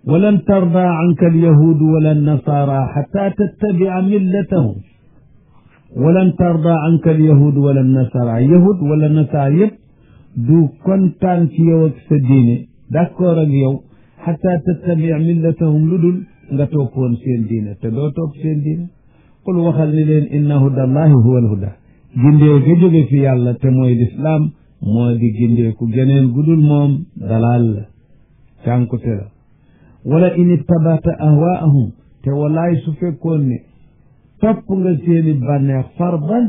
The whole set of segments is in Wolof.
ولن ترضى عنك اليهود ولا النصارى حتى تتبع ملتهم ولن ترضى عنك اليهود ولا النصارى يهود ولا نصارى دو كونتان في يو سديني داكور ak yow حتى تتبع ملتهم لدل nga toppoon seen diine te doo topp seen diine qul waxal ni leen inna hudallahi huwa alhuda gindee ga jóge fi yàlla te mooy lislaam moo di gindee ku geneen gudul moom dalal la cànkute la wala in ittabata ahwaahum te walaay su fekkoon ne topp nga seeni bànneex farban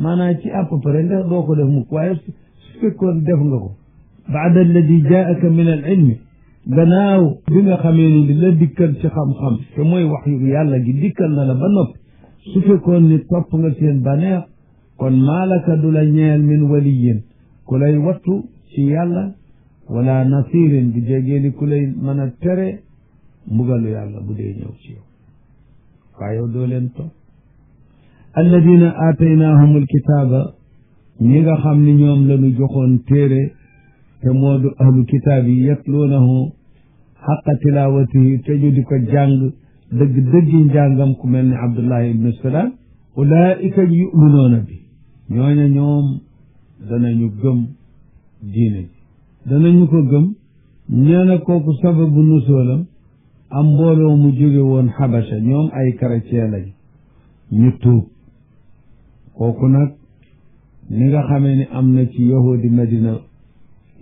maanaam ci à peu près ndax doo ko def mukk waaye su fekkoon def nga ko baada alladi jaaka min al ilmi gannaaw bi nga xamee ni li la dikkal ci xam-xam te mooy wax yu yàlla gi dikkal na la ba noppi su fekkoon ni topp nga seen bànneex kon maalaka du la ñeel min waliyin ku lay wattu ci yàlla wala nasirin di jegee ni ku lay mën a tere mbugalu yàlla bu dee ñëw ci yow waaye yow doo leen topp alladina aataynaahum alkitaaba ñi nga xam ni ñoom la ñu joxoon téere te moo du ahlu kitaab yi yatluunahu xaqa tilaawatihi te ñu di ko jàng dëgg-dëggi njàngam ku mel ni Abdullahi ibnu Salaam ulaa'ika yu'minuuna bi ñooña ñoom danañu gëm diine ji danañu ko gëm ñeena kooku sababu nusoolam am mbooloo mu jóge woon Xabasa ñoom ay chrétien lañ ñu tuub kooku nag ni nga xamee ni am na ci yahudi Madina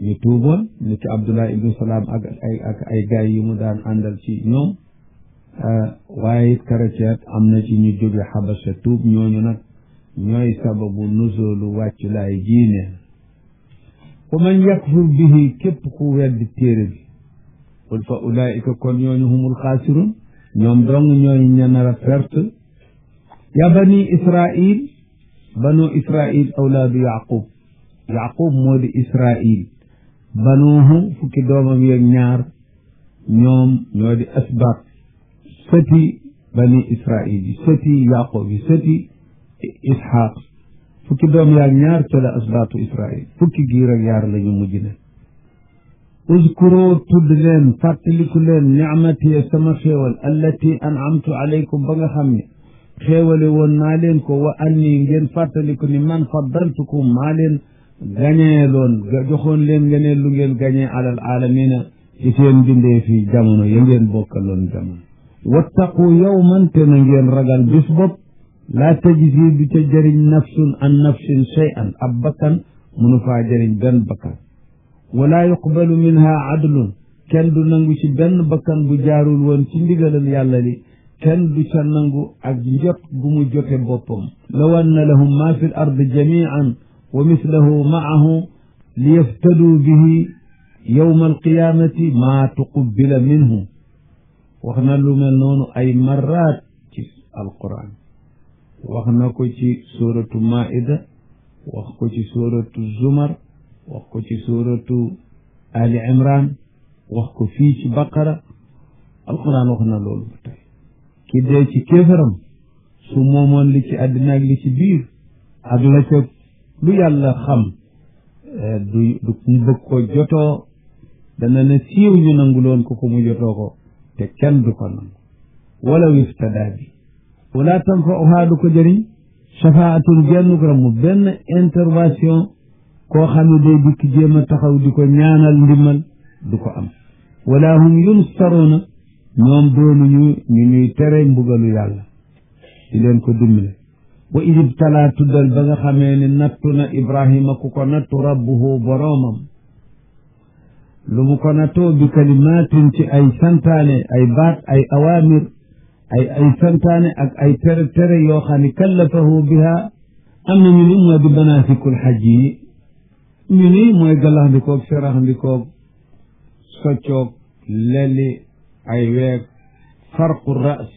ñu tuuboon ni ki Abdullah ibnu Salaam ak ay gaay yi mu daan àndal ci ñoom waaye it chrétien am na ci ñu jóge Xabasa tuub ñooñu nag ñooy sababu nuzulu wàccu laay jiine wa man yakfur bihi képp ku weddi téere bi qul fa ulaika kon ñooñu humul xaasirun ñoom dong ñooy ñanar a perte ya bani israil banu israil awlaadu yaqub moo di israil banuuhu fukki doomam yeeg ñaar ñoom ñoo di asbaat sëti bani israil yi sëti yaqub yi sëti isxaaq fukki doom yaag ñaar ca la asbaatu israil fukki giir ak yaar la ñu mujj ne uzkuru tudd leen fàttaliku leen nicmati sama xéewal allati an'amtu alaykum ba nga xam ne xéewale woon naa leen ko wa anni ngeen fàttaliku ni man faddaltukum maa leen gañee loon joxoon leen ngeen lu ngeen gañee alal aalamina ci seen bindee fii jamono ya ngeen bokkaloon jamono wattaqu yawman te na ngeen ragal bis bopp laa tajzi du ca jëriñ nafsun an nafsin shay'an ab bakkan mënu faa jëriñ benn bakkan wala yuqbalu minha adlun kenn du nangu ci benn bakkan bu jaarul woon ci ndigalal yàlla li kenn du ca nangu ak njot gu mu jote boppam law anna lahum ma fi l ardi jamian wa mislahu maahu liyaftaduu bihi yawma alqiyamati maa tuqubbila minhum wax na lu mel noonu ay marraat ci alquran wax na ko ci suratu maida wax ko ci suratu zumar wax ko ci suratu ali imran wax ko fii ci baqara alquran wax na loolu ba tey ki dee ci kéefaram su moomoon li ci àddina ak li ci biir ak la ca lu yàlla xam du mu bëgg ko jotoo dana ne siiw ñu nanguloon ko mu jotoo ko te kenn du ko nangu wala wiftadaa bi wala tanfa'uha du ko jëriñ shafaatun genn ko mu benn intervention koo xam ne day dikk jéem a taxaw di ko ñaanal ndimbal du ko am wala hum yunsaruna ñoom doonuñu ñu ñuy tere mbugalu yàlla di leen ko dimbale wa idib talaa tuddal ba nga xamee ne nattu na ibrahima ku ko nattu rabbuhu boroomam lu mu ko nattoo bi kalimaatin ci ay santaane ay baat ay awaamir ay santaane ak ay tere yoo xam ne kallafahu biha am na ñu ni moo di manaasikul xaj yi ñu ni mooy galaxndikoog seraxndikoog soccoog lelli ay weeg farqu ras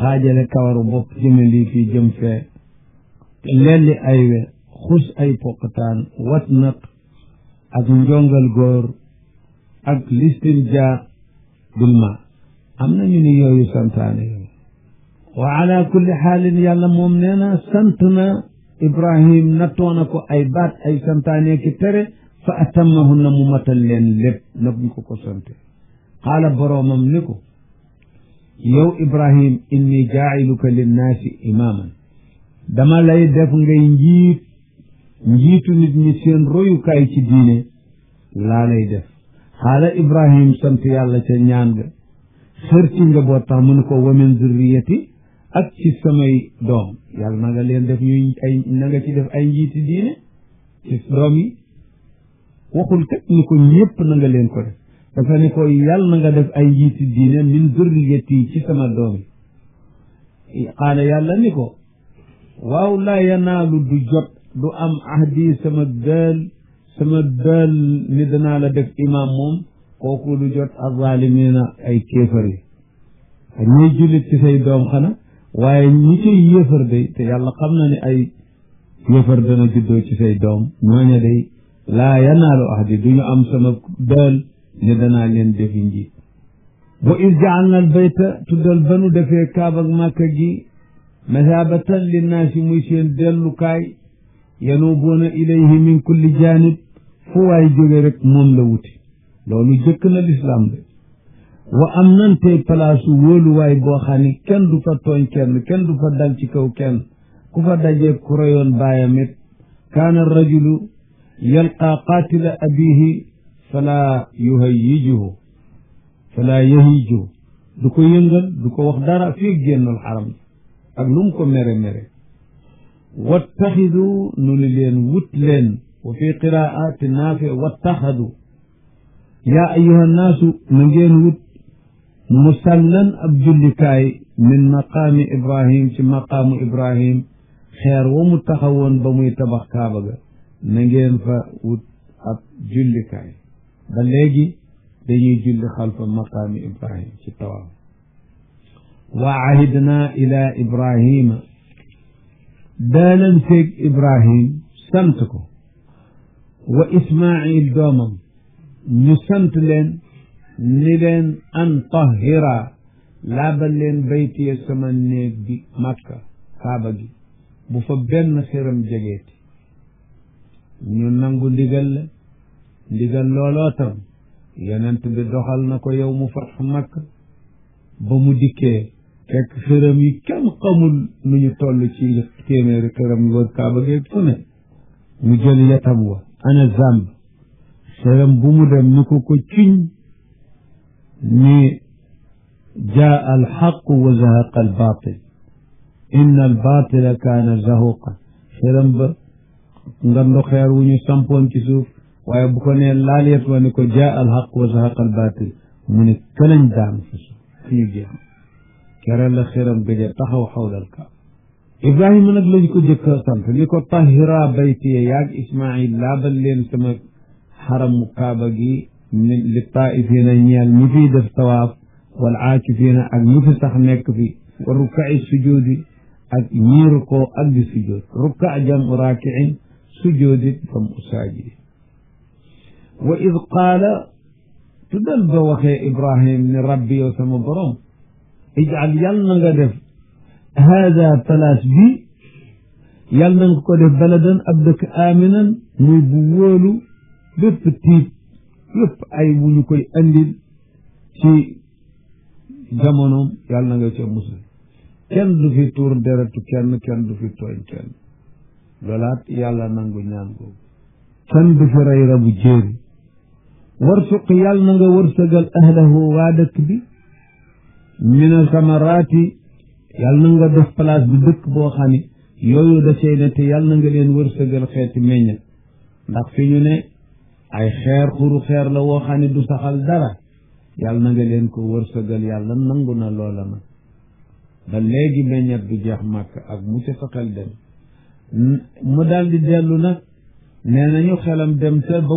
xaajale kawaru bopp jëme lii fii jëm fee lelli ay we xus ay poqataan wat naq ak njongal góor ak listinja bilma am na ñu ni yooyu santaane yooyu wa ala kulli xaalin yàlla moom nee na sant na ibrahim nattoona ko ay baat ay santaane ki tere fa atammahunna mu matal leen lépp na buñ ko sante qaala boroomam ni ko yow Ibrahim inni jaa'iluka linnaasi imaaman dama lay def ngay njiitu nit ñi seen royukaay ci diine laa lay def xaala Ibrahim sant yàlla ca ñaan ga xër ci njaboot tax mu ne ko wa min zurriyati ak ci samay doom yàlla na nga leen def ñuy na nga ci def ay njiiti diine ci doom yi waxul kat ni ko ñëpp na nga leen ko def dafa ne ko yàlla na nga def ay njiiti diine min zurriyati ci sama doom yi xaala yàlla ni ko waaw laa yanaalu du jot du am ahdi sama dël ni danaa la def imaam moom kooku du jot azaalimiina ay kéefar yi ak ñuy jullit ci say doom xana waaye ñi ciy yéefar day te yàlla xam na ne ay yéefar dana juddoo ci say doom ñooña day laa yanaalu ahdi du ñu am sama dël ni danaa leen defi njiit wa iz ja'alna al bayta tuddal banu defee kaabak màkka gi masaabatan linnaasi muy seen dellukaay yanuubuuna ilayhi min kulli jaanib fu waay jóge rek moom la wuti loolu jëkk na lislaam de wa am nantey palaasu wóoluwaay boo xam ne kenn du fa tooñ kenn du fa dal ci kaw kenn ku fa dajee ku reyoon baayam it kaana rajulu yalqaa qaatila abihi falaa yahijuhu du ko yëngal du ko wax dara fii génnul xaram ak lu mu ko mere wattaxidu nu ni leen wut leen wa fi qiraati naafi wattaxadu yaa ayyuha naasu na ngeen wut musallan ab jullikaay min maqaami Ibrahim ci maqaamu Ibrahim xeer wa mu taxawoon ba muy tabax kaaba ga na ngeen fa wut ab jullikaay ba léegi dañuy julli xalfa maqaami Ibrahim ci tawaaf wa ahidna ila Ibrahima daalan feeg Ibrahim sant ko wa Ismail doomam ñu sant leen ni leen an tahira laabal leen baytiye sama néeg bi Makka kaaba gi bu fa benn xiram jegeeti ñu nangu ndigal looloo tam yonent bi doxal na ko yow mu fatx Makka ba mu dikkee fekk xëram yi kenn xamul nu ñu toll ci téeméeri xëram yi wër kaaba geeg fu ne mu jël yatam wa ana zamb xëram bu mu dem ni ko ciñ ni jaa alxaqu wa zahaqa albaatil inna albaatila kaana zahuqa xëram ba ngandu xeer wu ñu sampoon ci suuf waaye bu ko nee laal yet wa ni ko jaa alxaqu wa zahaqa albaatil mu ne këlañ daan fa suuf fi ñu jeex kere la xiram gëja taxaw xawlal kaaba Ibrahima nag lañ ko jëkk sant li ko tahira baytiye yaag Ismail laabal leen sama xaramu kaaba gi li taa'ifiina ñeel ñi fiy def tawaaf wal aakifiina ak ñi fi sax nekk fi wa ruka'i sujuudi ak ñii rukoo ak di sujood ruka' jam'u raaki'in sujoodi fam usaajidi wa id qaala tuddal ba waxee Ibrahim ni rabbi yow sama borom ij'al yàlla na nga def haada palaas bi yàlla na nga ko def baladan ab dëkk aminan muy bu wóolu bépp tiit yëpp ay wu ñu koy andil ci jamonoom yàlla na nga ca musal kenn du fi tuur deretu kenn du fi tooñ kenn loolaat yàlla nangu ñaan googu kenn du fi rey rabu jéeri warsuq yàlla na nga wërsëgal ahlahu waa dëkk bi mina samaraati yàlla na nga def place bi dëkk boo xam ne yooyu da cey ne te yàlla na nga leen wërsëgal xeeti meññet ndax fi ñu ne ay xuru xeer la woo xam ne du saxal dara yàlla na nga leen ko wërsëgal yàlla nangu na loola nag ba léegi meññet du jeex màkk ak mu ca sa xel dem mu daal di dellu nag nee nañu xelam dem te ba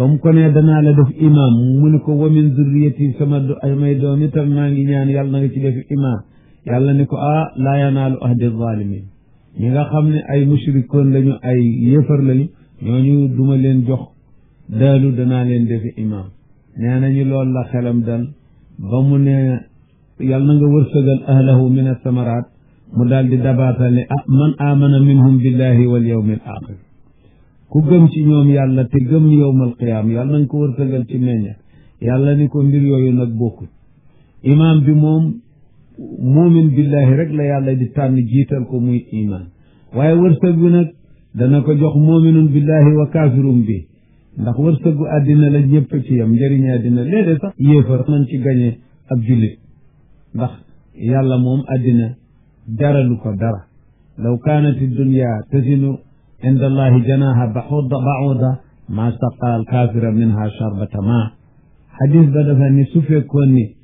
mu ko nee danaa la def imam mu ne ko wa min zurriyati sama ay may doom itam maa ngi ñaan yàlla na nga ci def imam yàlla ni ko laa yanaalu ahdi zalimin ñi nga xam ne ay mushrikoon lañu ay yéefar lañu ñooñu duma leen jox daalu danaa leen defi imam nee nañu loolu la xelam dal ba mu ne yàlla na nga wërsëgal ahlahu min asamaraat mu daal di dabaatal ne man amana minhum billahi wal yawmil axir ku gëm ci ñoom yàlla te gëm yawmal qiyaama yàlla nañ ko wërsëgal ci meññet yàlla ni ko mbir yooyu nag bokkut imaam bi moom muumin billahi rek la yàlla di tànn jiital ko muy iman waaye wërsëg bi nag dana ko jox muuminun billahi wa kaafirum bi ndax wërsëgu àddina la ñëpp ci yam njëriñ àddina léeg-léeg sax yéefar man ci gañe ab jullit ndax yàlla moom àddina jaralu ko dara law kaanati dunya tasinu inda allahi janaha ba'uda ma saqa al kaafira minha sharbata ma xadis ba dafa ni su fekkoon ni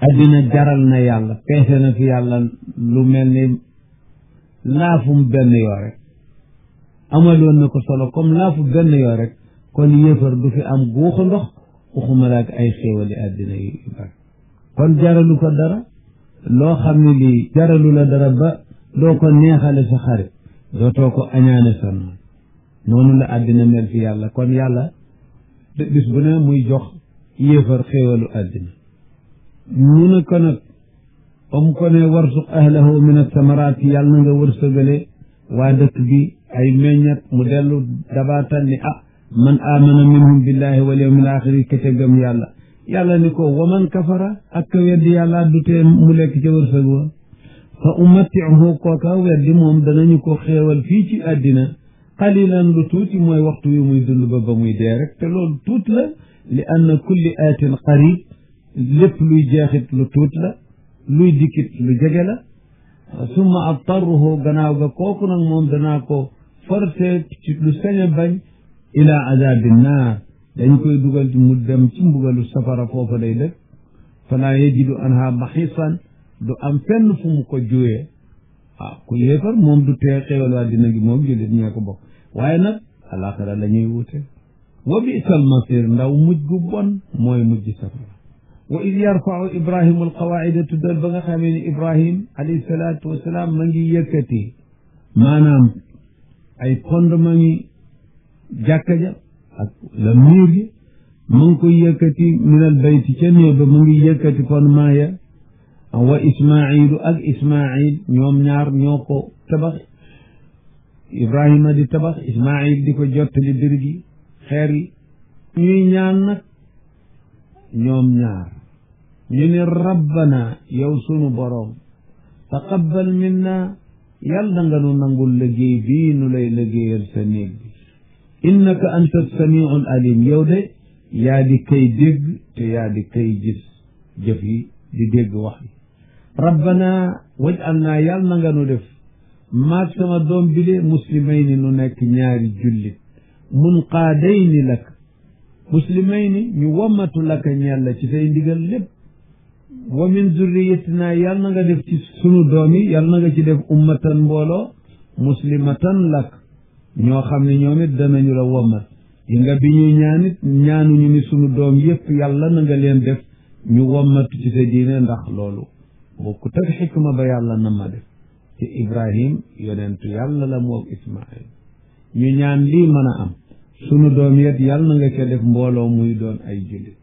àddina jaral na yàlla peese na fi yàlla lu mel ni laafum benn yoo rek amaloon na ko solo comme laafu benn yoo rek kon yéefar du fi am guuxu ndox waxuma la ak ay xéewali àddina yu bari kon jaralu ko dara loo xam ne lii jaralu la dara ba doo ko neexale sa xarit dootoo ko añaane sa noonu la àddina mel fi yàlla kon yàlla bis bu ne muy jox yéefar xéewalu àddina mu ne ko nag om ko ne warsuq ahlahu min athamaraati yàlla na nga wërsëgale waa dëkk bi ay meññat mu dellu dabaatal ni man amana minhum billahi wal yawmil axiri ka ca gëm yàlla yàlla ni ko wa man kafara ak ka weddi yàlla dutee mu lekk ca wërsëg wa fa umatti'uhu kooka weddi moom danañu ko xéewal fii ci àddina qalilan lu tuuti mooy waxtu wi muy dund ba muy dee rek te loolu tuut la li anna kulli aatin qarib lépp luy jeexit lu tuut la luy dikkit lu jege la summa abtarruhu gannaaw ga kooku nag moom danaa ko forcé ci lu sañ a bañ ila azabi naar dañ koy dugal ci mu dem ci mbugalu safara foofa lay dëkk falaa yajidu anha maxisan du am fenn fu mu ko juwee ku yéefar moom du tee xéwal àddina gi moom jullit ñee ko bokk waaye nag alaxira la ñuy wute wa bi'sal masir ndaw mujj gu bon mooy mujj safara wa id yarfau ibrahimu alqawaida tuddal ba nga xamee ni ibrahim alayhi salaatu wasalaam ma ngi yëkkati maanaam ay fondement ngi jàkka ja ak la miir yi ma ngi koy yëkkati minal bayti ca néeg ba ma ngi yëkkati fondement ya wa ismailu ak ismail ñoom ñaar ñoo ko tabax ibrahima di tabax ismail di ko jottali bir gi xeer yi ñuy ñaan nag ñoom ñaar ñu ne rabbana yow sunu boroom taqabbal minna yàlla nga nu nangul liggéey bii nu lay liggéeyal sa néeg bi innaka anta samiul alim yow de yaa di kay dégg te yaa di kay gis jëf yi di dégg wax yi rabbana waj'alna yàlla na nga nu def maag sama doom bile muslimayni nu nekk ñaari jullit munqaadayni lak muslimayni ñu wommatu laka ñella ci say ndigal lépp wa min zurriyatina yàlla na nga def ci sunu doom yi yàlla na nga ci def ummatan mbooloo muslimatan lak ñoo xam ne ñoom it danañu la wommat yi nga bi ñuy ñaanit ñaanuñu ni sunu doom yépp yàlla na nga leen def ñu wommatu ci sa diine ndax loolu bokku tag xikma ba yàlla na ma def ci ibrahim yonentu yàlla la moog ismail ñu ñaan lii mën a am sunu doom yet yàlla na nga ca def mbooloo muy doon ay jullit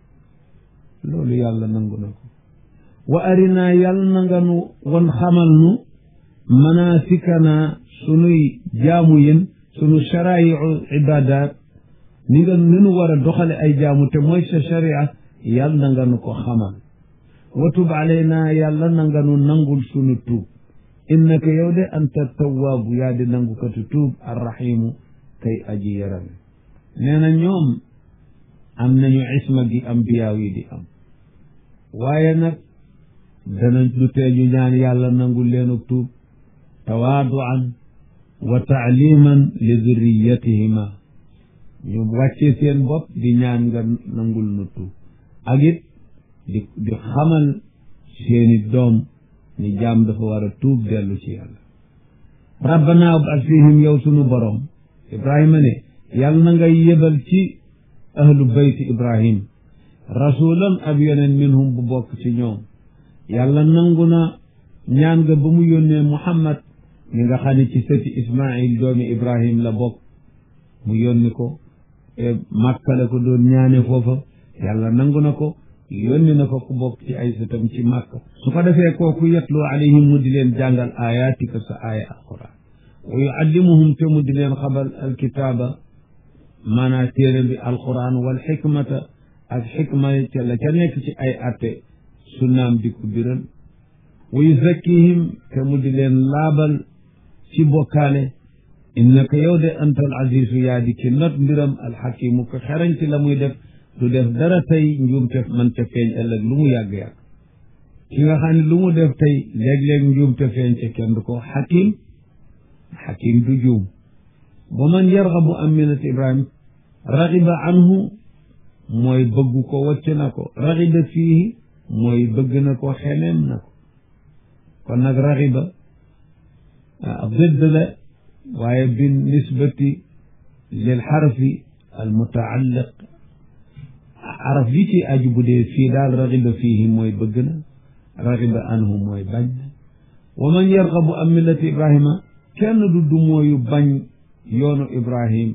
loolu yàlla nangu na ko wa arinaa yàlla na nga nu won xamal nu manasikana sunuy jaamu yin sunu shara'i'u ibadat ni nu war a doxale ay jaamu te mooy sa sharia yàlla na nga nu ko xamal wa tub alayna yàlla na nga nu nangul sunu tuub innaka yow de anta tawwaabu yaa di nangukatu tuub arrahimu kay aji yarame nee na ñoom am nañu isma gi ambiyaaw yi di am waaye nag danañ lu tee ñu ñaan yàlla nangul leenu tuub tawaaduan wa taaliman li zurriyatihima ñu wàccee seen bopp di ñaan nga nangul nu tuub ak it di xamal seeni doom ni jaam dafa war a tuub dellu ci yàlla rabbana wab'ath fihim yow sunu borom ibrahima ne yàlla na ngay yebal ci ahlu bayti ibrahim rasulan ab yoneen minhum bu bokk ci ñoom yàlla nangu na ñaan nga ba mu yónnee muhammad mi nga xam ne ci sëti ismail doomi ibrahim la bokk mu yónni ko Makka la ko doon ñaane foofa yàlla nangu na ko yónni na ko ku bokk ci ay sëtam ci Makka su ko defee kooku yatlu alayhim mu di leen jàngal ayatika sa aaya alquran wa yuallimuhum te mu di leen xabal alkitaaba maanaa téere bi alquran wal xikmata ak xikma ca la ca nekk ci ay atte sunnaam di ko biral wa yuzakkihim te mu di leen laabal ci bokkaale innaka yow de antal azizu yaa di ci not mbiram alxakimu ko xerañ ci la muy def du def dara tey njuumte man ca feeñ ëllëg lu mu yàgg-yàgg ki nga xam ne lu mu def tey léeg-léeg njuumte feeñ ca kenn du ko xakim du juum wa man yargabu an millati ibrahim raxiba anhu mooy bëggu ko wacc na ko raxiba fiihi mooy bëgg na ko xeneem na ko kon nag raxiba ضد la waaye bi nisbati lil xarfi al mutaalliq xaraf yi ci aju bu dee fii daal raxiba fiihi mooy bëgg na raxiba anhu mooy bañ na wa man yargabu an millati ibrahima kenn du mooyu bañ yoonu ibrahim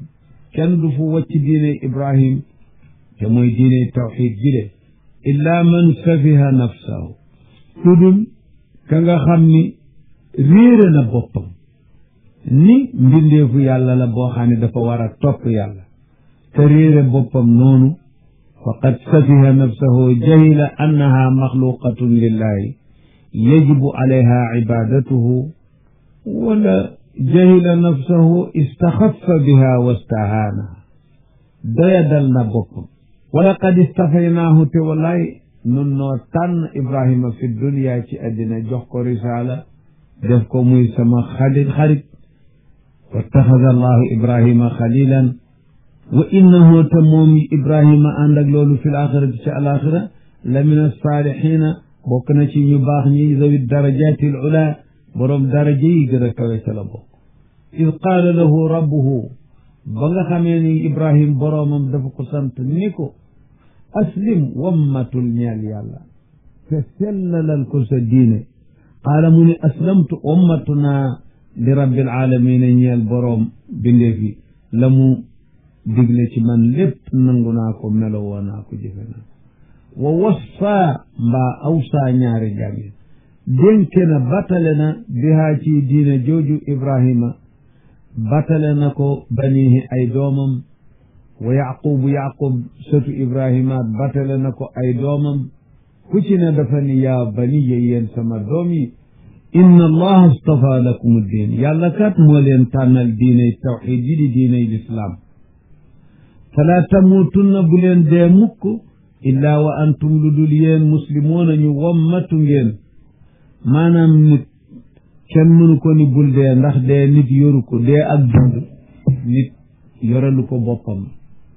kenn du fu wacc diine ibrahim te mooy diine tawxid jile illa man safiha nafsahu tudul ka nga xam ni réere na boppam ni mbindeefu yàlla la boo xam ne dafa war a topp yàlla te réere boppam noonu faqad safiha nafsahu jahila annaha maxluqatun lillahi yajibu alayha ibadatuhu wala jahila nafsahu istaxaffa biha wastahaanaha doyadal na boppam wala qad istafaynaahu te wallaay nun noo tànn ibrahima fi dunya ci àddina jox ko risaala def ko muy sama xarit wattaxada allahu ibrahima xalilan wa innahu te moom ibrahima ànd ak loolu fi l axirati ci alaxira la min alsaalixiina bokk na ci ñu baax ñi zawi darajaati al ula boroom daraja yi gën a kawe ca la bokk id qaala lahu rabbuhu ba nga xamee ni ibrahim boroomam dafa ko sant ni ko aslim wammatul ñeel yàlla te sellalal ko sa diine qaala mu ne aslamtu wammatu naa li rabbil aalamiina ñeel boroom bindeef yi la mu digle ci man lépp nangu naa ko melowoo naa ko jëfe naa wa wassaa mbaa awsaa ñaari jàngi dénke na batale na bihaa ci diine jooju ibrahima batale na ko banihi ay doomam wa yaqub sëtu ibrahima batale na ko ay doomam ku ci ne dafa ni yaa baniya yéen sama doom yi inna allaha astafa lakum diin yàlla kat moo leen tànnal diiney tawxid yi di diiney lislaam falaa tamuutunna bu leen dee mukk illaa wa antum lu dul yéen muslimoona ñu wommatu ngeen maanaam nit kenn mënu ko ni bul dee ndax dee nit yoru ko dee ak dund nit yoralu ko boppam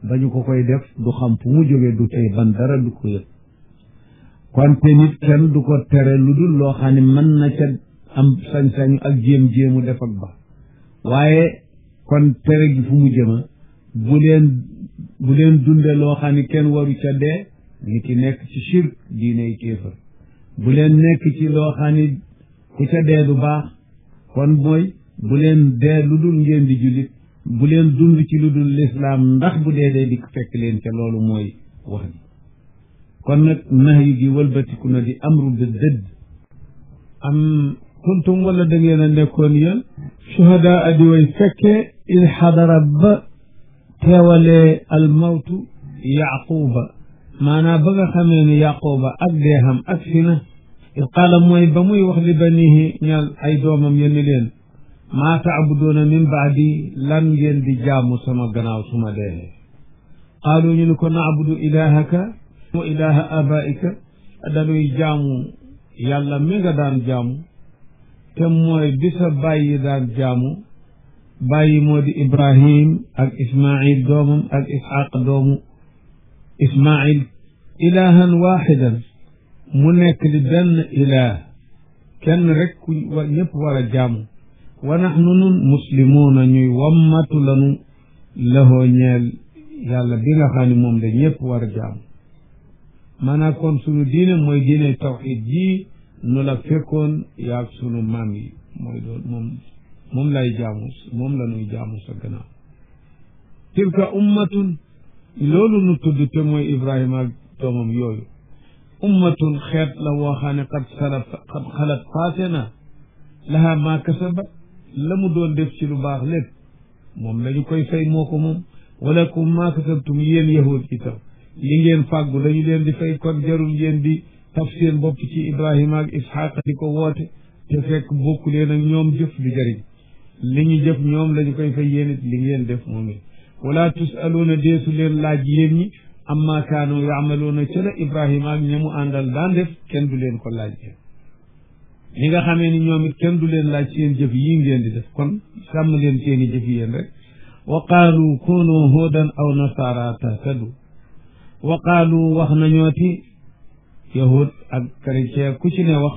dañu ko koy def du xam fu mu jóge du tey ban dara du ko yëg konte nit kenn du ko tere lu dul loo xam ne mën na ca am sañ-sañ ak jéem-jéemu def ak ba waaye kon tere gi fu mu jëma bu leen dunde loo xam ne kenn waru ca dee nit ki nekk ci shirk diiney kéefër bu leen nekk ci loo xam ne ku ca dee du baax kon mooy bu leen dee lu dul ngeen di jullit bu leen dund ci lu dul lislaam ndax bu dee dee di fekk leen ca loolu mooy wax ji kon nag nahyu gi wëlbatiku na di amru bi dëdd am kuntum wala da ngeen a nekkoon yéen shuhada adi way fekkee il xadara ba teewalee al mawtu yaquba maanaam ba nga xamee ni yaquba ak dee xam ak si na il qaala mooy ba muy wax li banihi ñal ay doomam yenni leen maa taabuduuna min baadi lan ngeen di jaamu sama gannaaw suma dee qaalu ñu ni ko naabudu ilahaka wa ilaha abaika dañuy jaamu yàlla mi nga daan jaamu te mooy bi sa bàyyi daan jaamu bàyyi moo di ibrahim ak ismail doomam ak isxaq doomu ismail ilahan waxidan mu nekk li benn ilaah kenn rek ku ñëpp war a jaamu wa naxnu nun muslimuuna ñuy wammatu lanu lahoo ñeel yàlla bi nga xam ne moom da ñëpp war a jaamu maanaam kon sunu diine mooy diine tawxid ji nu la fekkoon yaag sunu maam yi mooy loolu moom lay jaamu moom la nuy jaamu sa gannaaw tilka ummatun loolu nu tudd te mooy ibrahima ak doomam yooyu ummatun xeet la woo xam ne qad xalat passé na laha maa kasabat la mu doon def ci lu baax lépp moom lañu koy fay moo ko moom walakum maa kasabtum yéen yahud itam li ngeen fàggu dañu leen di fay kon jarul ngeen di taf seen bopp ci Ibrahima ak Isxaaq di ko woote te fekk bokku leen ak ñoom jëf du jëriñ li ñu jëf ñoom lañu koy fay yéen it li ngeen def moom it wala tusaluuna deesu leen laaj yéen ñi amma kaanu yaamaluuna ca la Ibrahima ak ñamu àndal daan def kenn du leen ko laaj ñi nga xamee ni ñoom it kenn du leen laaj seen jëf yi ngeen di def kon sàmm leen seeni jëf yéen rek wa qaalu kunu huudan aw nasaara tahtadu wa qaalu wax nañooti yahud ak chrétien ku ci ne wax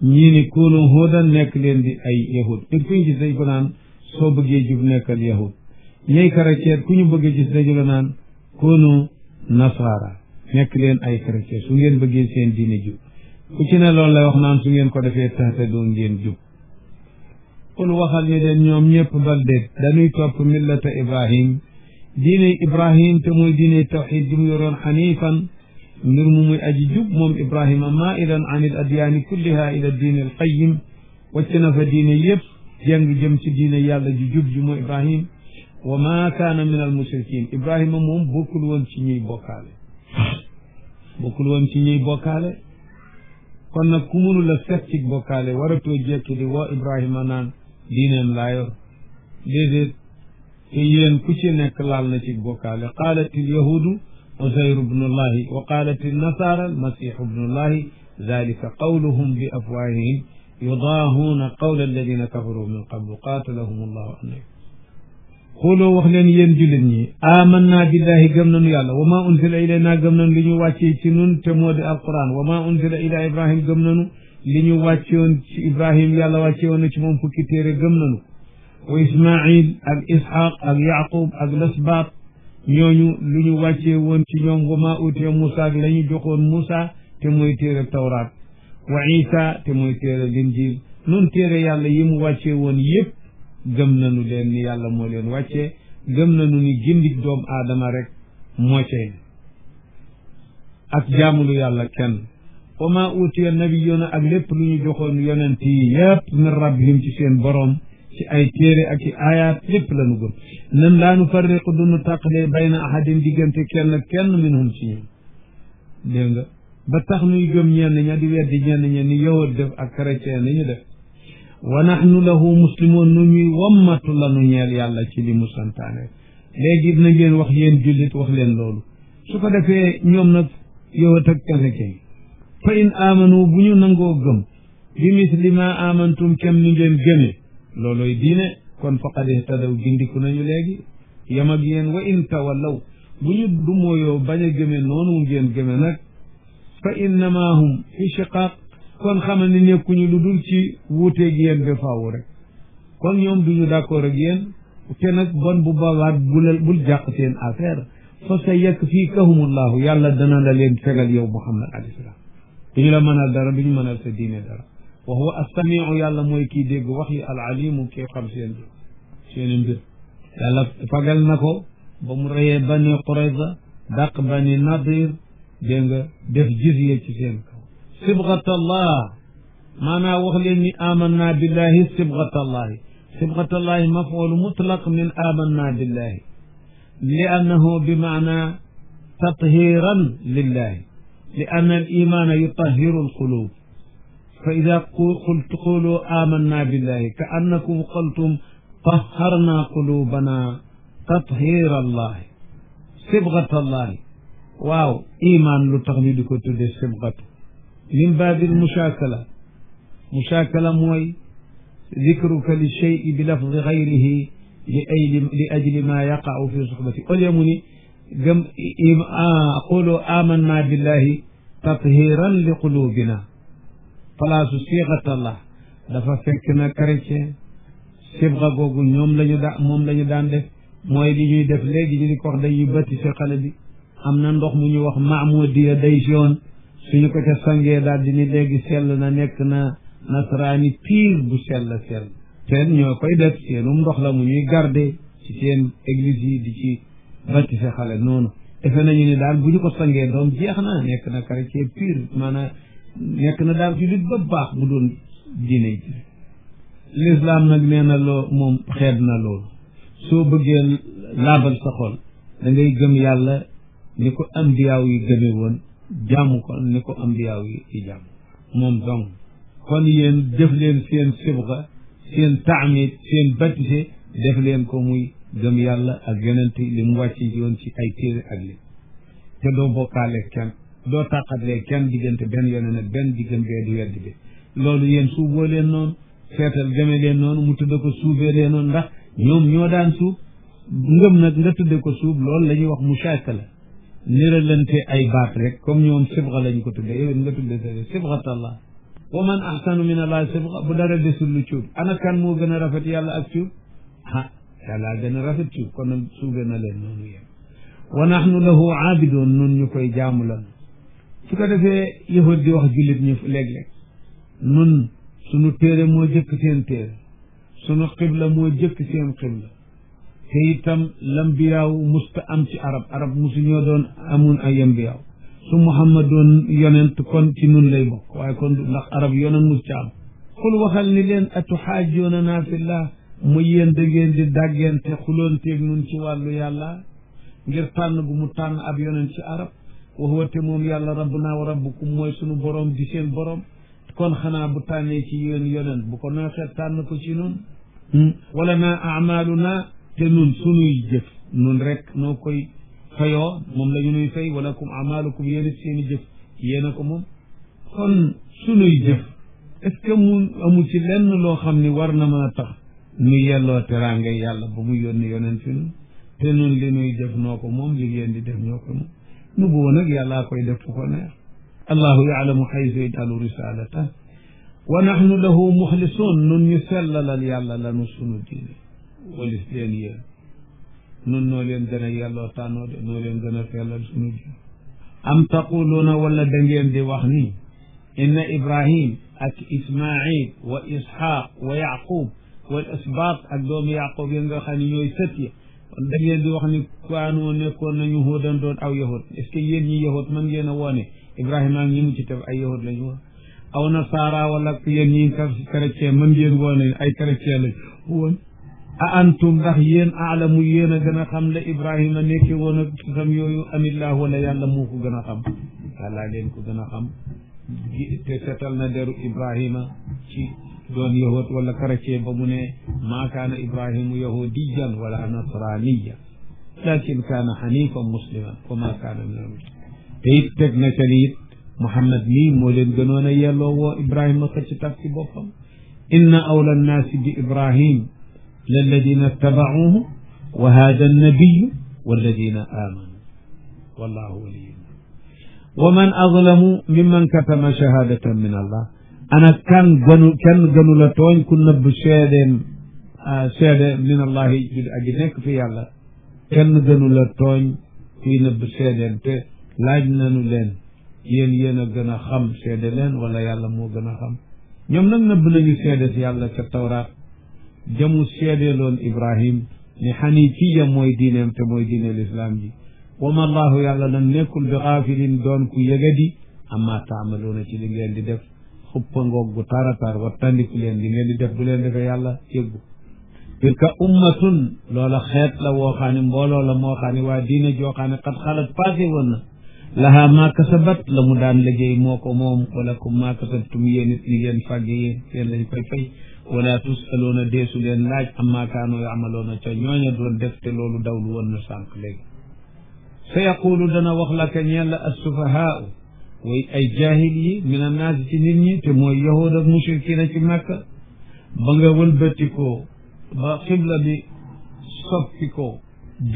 ñii ni kunu huudan nekk leen di ay yahud te kuñ gis dañ ko naan soo bëggee jub nekkal yahud ñey chrétien ku ñu bëggee gis dañu la naan kunu nasaara nekk leen ay chrétien su ngeen bëggee seen diine jub ku ci ne loolu lay wax naan su ngeen ko defee tahtadu ngeen jub qul waxal ni leen ñoom ñëpp bal déet dañuy topp millata Ibrahim diine Ibrahim te muy diine tawxid ji mu yoroon xanifan mbir mu muy aji jub moom Ibrahima mailan an il adyaani kulliha ila diine al qayim wàcc na fa diine yëpp jàng jëm ci diine yàlla ji jub ji mu Ibrahim wa ma kaana min al mushrikin Ibrahima moom bokkul woon ci ñuy bokkaale kon nag ku mënu la set ci bokkaale waratoo jekki di woo Ibrahima naan diineem laa yor déedéet te yéen ku ci nekk laal na ci bokkaale qaalat il yahudu Uzayru bnullahi wa qaalat il nasaara almasihu bnullahi dalika qawluhum bi afwaahihim yudaahuuna qawla alladina kafaru min qablu qaatalahum allahu anna xooloo wax leen yéen jullit ñi amanna billahi gëm nañu yàlla wa ma unzila ilayna gëm nañu li ñu wàccee ci nun te moo di alquran wa ma unzila ila Ibrahim gëm nañu li ñu wàccewoon ci Ibrahim yàlla wàccewoon na ci moom fukki téere gëm nañu wa Ismail ak Ishaq ak Yaqub ak Lasbaat ñooñu lu ñu wàccee woon ci ñoom wa ma utiya Musa ak la ñu joxoon Musa te mooy téere Tawraat wa Isa te mooy téere Linjiil nun téere yàlla yi mu wàccee woon yépp gëm nañu leen ni yàlla moo leen wàccee gëm nañu ni gindik doom aadama rek moo cay ak jaamulu yàlla kenn wa ma utiya nabiyuna ak lépp lu ñu joxoon yonent yi yépp min rabbihim ci seen borom ci ay téere ak ci ayaat lépp lañu gëm nan laa nu farriqu duñu tàqalee bayna ahadin diggante kenn minhum ci ñoom dégg nga ba tax nuy gëm ñenn ña di weddi ñenn ña ni yahud def ak chrétien ni ñu def wa nahnu lahu muslimoon nu ñuy wammatu lanu ñeel yàlla ci li mu santaane léegi na ngeen wax yéen jullit wax leen loolu su ko defee ñoom nag yahud ak chrétien fa in amanu bu ñu nangoo gëm bi misli ma amantum kem ni ngeen gëme looloy diine kon faqad ihtadaw gindiku nañu léegi yam ak yéen wa in tawallaw bu ñu du mooyoo bañ a gëme noonu ngeen gëme nag fa innama hum fi shiqaq kon xamal ni nekkuñu lu dul ci wuuteeg yéen ba faaw rek kon ñoom duñu d'accord ak yéen te nag bon bu baabaat bul jàq seen affaire fa sa yakfikahumullahu yàlla dana la leen fegal yow Muhammad alayhi salaam duñu la mënal dara duñu mënal sa diine dara wa huwa as-samiu yàlla mooy kii dégg wax yi al-alimu kii xam seeni mbir yàlla fagal na ko ba mu reyee Bani Qurayza dàq Bani Nadir dégg nga def jizya ci seen kaw sibghatallah maanaam wax leen ni amanna billahi sibghatallahi maf'ul mutlaq min amanna billahi li annahu bi maana tathiran lillahi li anna al imana yutahhiru al qulub fa ida qulu amanna billahi ka annakum qultum tahharna qulubana tathhir allahi sibghatallahi waaw iman lu tax ñu di ko tudde sibghatu min baabil mushakala mooy zikruka li shay'i bi lafzi ghayrihi li ajli ma yaqa'u fi suhbati au lieu mu ni gëm qulu amanna billahi tathiran li qulubina palaasu siixatallah dafa fekk na chrétien sibga googu moom la ñu daan def mooy li ñuy def léegi ñu di ko wax dañuy baptiser xale bi am na ndox mu ñu wax maamudiya day jaune suñu ko ca sangee daal di ni léegi sell na nekk na nasaraani piir bu sell seen ñoo koy def seenum ndox la mu ñuy garder ci seen église yi di ci baptiser xale noonu defe nañu ne daal bu ñu ko sangee doom jeex na nekk na chrétien piir maanaam nekk na daal jullit ba baax bu doon diine ji l'islam nag nee na loo moom xeeb na loolu soo bëggee laabal sa xol da ngay gëm yàlla ni ko ambiyaaw yi gëme woon jaamu ko ni ko ambiyaaw yi di jaamu moom dong kon yéen def leen seen sibga seen taamit seen baptisé def leen ko muy gëm yàlla ak yonent li mu wàcc yoon ci ay téere ak li te doo bokkaale kenn doo tàqatlee kenn diggante benn yonent ak benn diggante bee di weddi bi loolu yéen suuboo leen noonu seetal gëme leen noonu mu tudde ko suubee leen noonu ndax ñoom ñoo daan suub ngëm nag nga tudde ko suub loolu la ñuy wax mushakala niralante ay baat rek comme ñoom sibga lañ ko tudde yow nga tudde sa sibgatallah wa man ahsanu min allah sibga bu dara desul lu cuub ana kan moo gën a rafet yàlla ak cuub yàlla gën a rafet cuub kon nag suube na leen noonu yéen wa nahnu lahu aabidoon nun ñu koy jaamu lan su ko defee yahud di wax jullit ñi léeg-léeg nun sunu téere moo jëkk seen téere sunu xibla moo jëkk seen xibla te itam lambiyaaw musta am ci arab musu ñoo doon amun ay yambiyaaw su muhammad doon yonent kon ci nun lay bokk waaye kon ndax arab yonent mus ci am xul waxal ni leen atuxaajoonana fillah mu yéen da ngeen di dàggente xuloonteeg nun ci wàllu yàlla ngir tànn gu mu tànn ab yonent ci arab wa huwa te moom yàlla rabbuna wa rabbukum mooy sunu borom di seen borom kon xanaa bu tànnee ci yéen yonent bu ko neexee tànn ko ci nun wala naa amaluna te nun sunuy jëf nun rek noo koy fayoo moom la ñu nuy fay wala kum amalukum yéen it seen i jëf yéen a ko moom kon sunuy jëf est ce que mu amu ci lenn loo xam ni war na mën a tax nu yelloo teraanga yàlla ba mu yónni yonent fi nun te nun li nuy def noo ko moom li ngeen di def ñoo ko moom nu boo nag yàllaa koy def fu ko neex allahu yaalamu xaysu yajalu risalata wa nahnu lahu muxlisun nun ñu sellalal yàlla lanu sunu diine walis leen yéen nun noo leen gën a yelloo tànnoo de noo leen gën a sellal sunu diine am taquluuna wala da ngeen di wax ni inna ibrahim ak ismail wa ishaq wa yaqub wal asbaat ak doomu yaqub yi nga xam ne ñooy sët yi kon da ngeen di wax ni kaanoo nekkoon nañu huudan doon aw yahud est ce que yéen ñi yahud man ngeen a woone ibrahima ak ñi mu ci tef ay yahud lañu woon aw nasaara wala yéen ñi chrétien man ngeen woone ay chrétien lañ woon a antum ndax yéen aalamu yéen a gën a xam la ibrahima nekki woon ak xam yooyu amillah wala yàlla moo ko gën a xam yàlla leen ko gën a xam te setal na deru ibrahima ci doon yahud wala chrétien ba mu ne maa kaana ibrahimu yahudiyan wala nasraniya lakin kaana xanifan musliman wa maa kaana min al-mushrikin te it teg na ca ni it muhammad mii moo leen gënoon a yelloo woo ibrahima xëcc taf ci boppam inna awla annaasi bi ibrahim lalladina tabacuuhu wa hada annabiyu walladina aamanu wallahu waliyyu wa man azlamu mimman katama shahadatan min allah ana kenn gënu la tooñ ku nëbb seede min allahi ju aji nekk fi yàlla kenn gënu la tooñ kuy nëbb seedeen te laaj nanu leen yéen a gën a xam seede leen wala yàlla moo gën a xam ñoom nag nëbb nañu seede si yàlla ca tawraat jamu seedeeloon ibrahim ni xanifiya mooy diineem te mooy diine lislaam ji wa ma allahu yàlla nag nekkul bi xaafilin doon ku yëgadi amma taamaloona ci li ngeen di def xuppa ngoog gu taratar wa tandiku leen li ngeen di def bu leen defee yàlla yëggu tilka ummatun loola xeet la woo xam ne mbooloo la moo xam ne waa diine joo xam ne xat xalat passé woon na lahaa maa kasabat la mu daan liggéey moo ko moom wala kum maa kasabtum yéen it li ngeen fàgge yéen lañ koy fay wala tusaloona deesu leen laaj amma kaanoo yaamaloona ca ñooña doon def te loolu dawlu woon na sànq léegi sa yaqulu dana wax la ka ñeel la assufahaau way ay jaahil yi min annaasi ci nit ñi te mooy yahud ak mushrikina ci Makka ba nga wëlbatikoo ba xibla bi soppikoo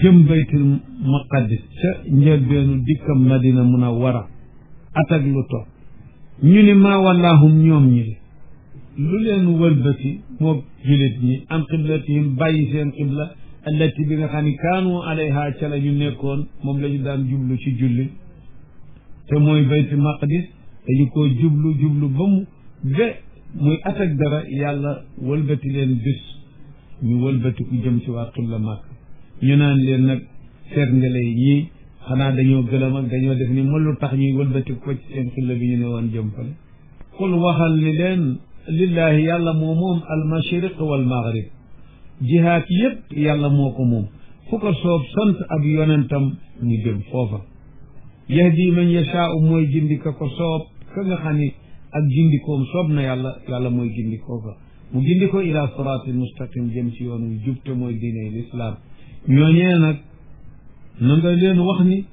jëm baytul maqaddis ca njëlbeenu dikkam madina munawwara atak lu topp ñu ni maa wallaahum ñoom ñi lu leen wëlbati moo julit ñi am xiblatihim bàyyi seen xibla allati bi nga xam ni kaanu alayha ca la ñu nekkoon moom la ñu daan jublu ci julli te mooy baytul maqdis dañu koo jublu ba mu muy atak dara yàlla wëlbati leen bis ñu wëlbati ku jëm ci waa xibla Makka ñu naan leen nag seet nga lay ñii xanaa dañoo gëlëm ak dañoo def ni ma lu tax ñuy wëlbati ko ci seen xibla bi ñu ne woon jëm fale qul waxal ni leen lillahi yàlla moo moom almashriq wal maghrib jihaat yépp yàlla moo ko moom fu ko soob sant ab yonentam ñu jëm foofa yahdi man yashaau mooy gindi ka ko soob ka nga xam ni ak gindikoom soob na yàlla mooy gindikoo ko mu gindi ko ila siraatin mustaqim jëm ci yoon wu jub te mooy diine lislaam ñooñee nag na nga leen wax ni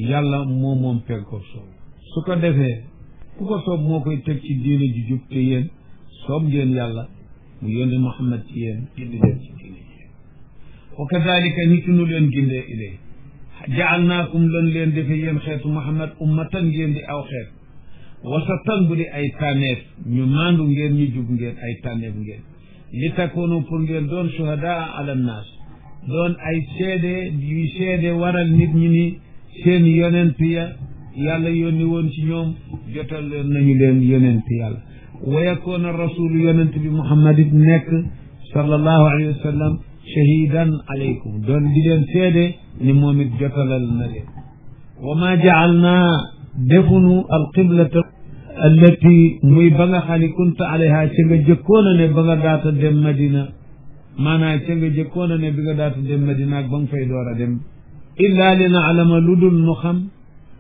yàlla moom peggoo soob su ko defee ku ko soob moo koy teg ci diine ju jub te yéen soob ngeen yàlla mu yónni Muhammad ci yéen gindi leen ci diine ji wa kadalika nit nu leen gindee ilay jaalnaakum lan leen defe yéen xeetu Muhammad ummatan ngeen di aw xeet wasatan bu di ay tànneef ñu maandu ngeen ñu jub ngeen ay tànneef ngeen li takunu pour ngeen doon shuhadaa ala nnaas doon ay seede yuy seede waral nit ñi ni seen yonent ya yàlla yónni woon ci ñoom jotal leen nañu leen yonent yàlla wa yakoona rasulu yonent bi Muhammad it nekk sallallahu alayhi wa sallam shahidan alaykum doon di leen seede ni moom it jotalal na leen wa ma jaalnaa defunu alqiblata allati muy ba nga xam ne kunta alayha ca nga jëkkoon a ne ba nga daata dem Madina maanaam ca nga jëkkoon a ne bi nga daata dem Madina ak ba nga fay door a dem illa li naalama lu dul nu xam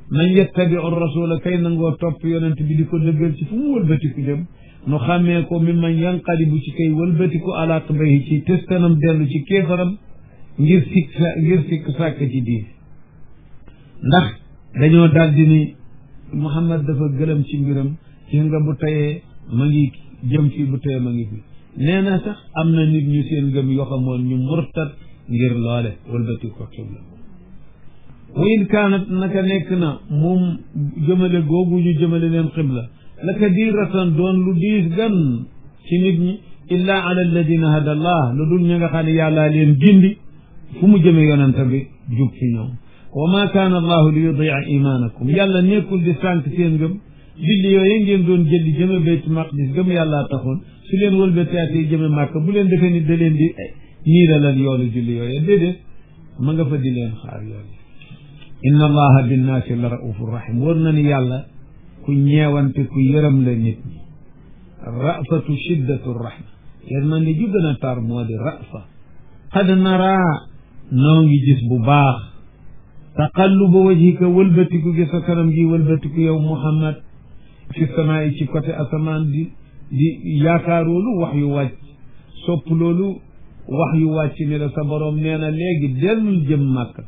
man yattabiu rasula kay nangoo topp yonent bi di ko dëggal ci fu mu wëlbatiku jëm nu xàmmee ko mi man yanqalibu ci kay wëlbatiku ala aqbayhi ci testanam dellu ci kéefaram ngir sikk sàkk ci diin ndax dañoo daldi ni Muhammad dafa gëlëm ci mbiram ci nga bu tayee ma ngi jëm fii bu tayee ma ngi fi nee na sax am na nit ñu seen ngëm yoo xamoon ñu murtat ngir loole wëlbatiku ko xibla wa in kaanat naka nekk na moom jëmale googu ñu jëmale leen xibla la kadiratan doon lu diis gan ci nit ñi illa ala alladina hada allah lu dul ña nga xam ne yàllaa leen gindi fu mu jëme yonente bi jub ci ñoom wa ma kaana allahu li yudia imaanakum yàlla nekkul di sànq seen ngëm julli yooyu ngeen doon jëlli jëme bayt maqdis gëm yàllaa taxoon su leen wëlbatiatee jëme màkk bu leen defee ni da leen di ñiiralal yoolu julli yooyu déedéet ma nga fa di leen xaar yoon inna allaha binnaasi la raufur rahim wër na ni yàlla ku ñeewante ku yërëm la nit ñi rafatu shiddatu rahma yërmande ju gën a tar moo di rafa qad naraa noo ngi gis bu baax taqalluba wajhika wëlbatiku gi sa kanam gi wëlbatiku yow Muhammad fi samaa yi ci côté asamaan di yaakaaroolu wax yu wàcc sopp loolu wax yu wàcc ni la sa borom nee na léegi dellul jëm Màkka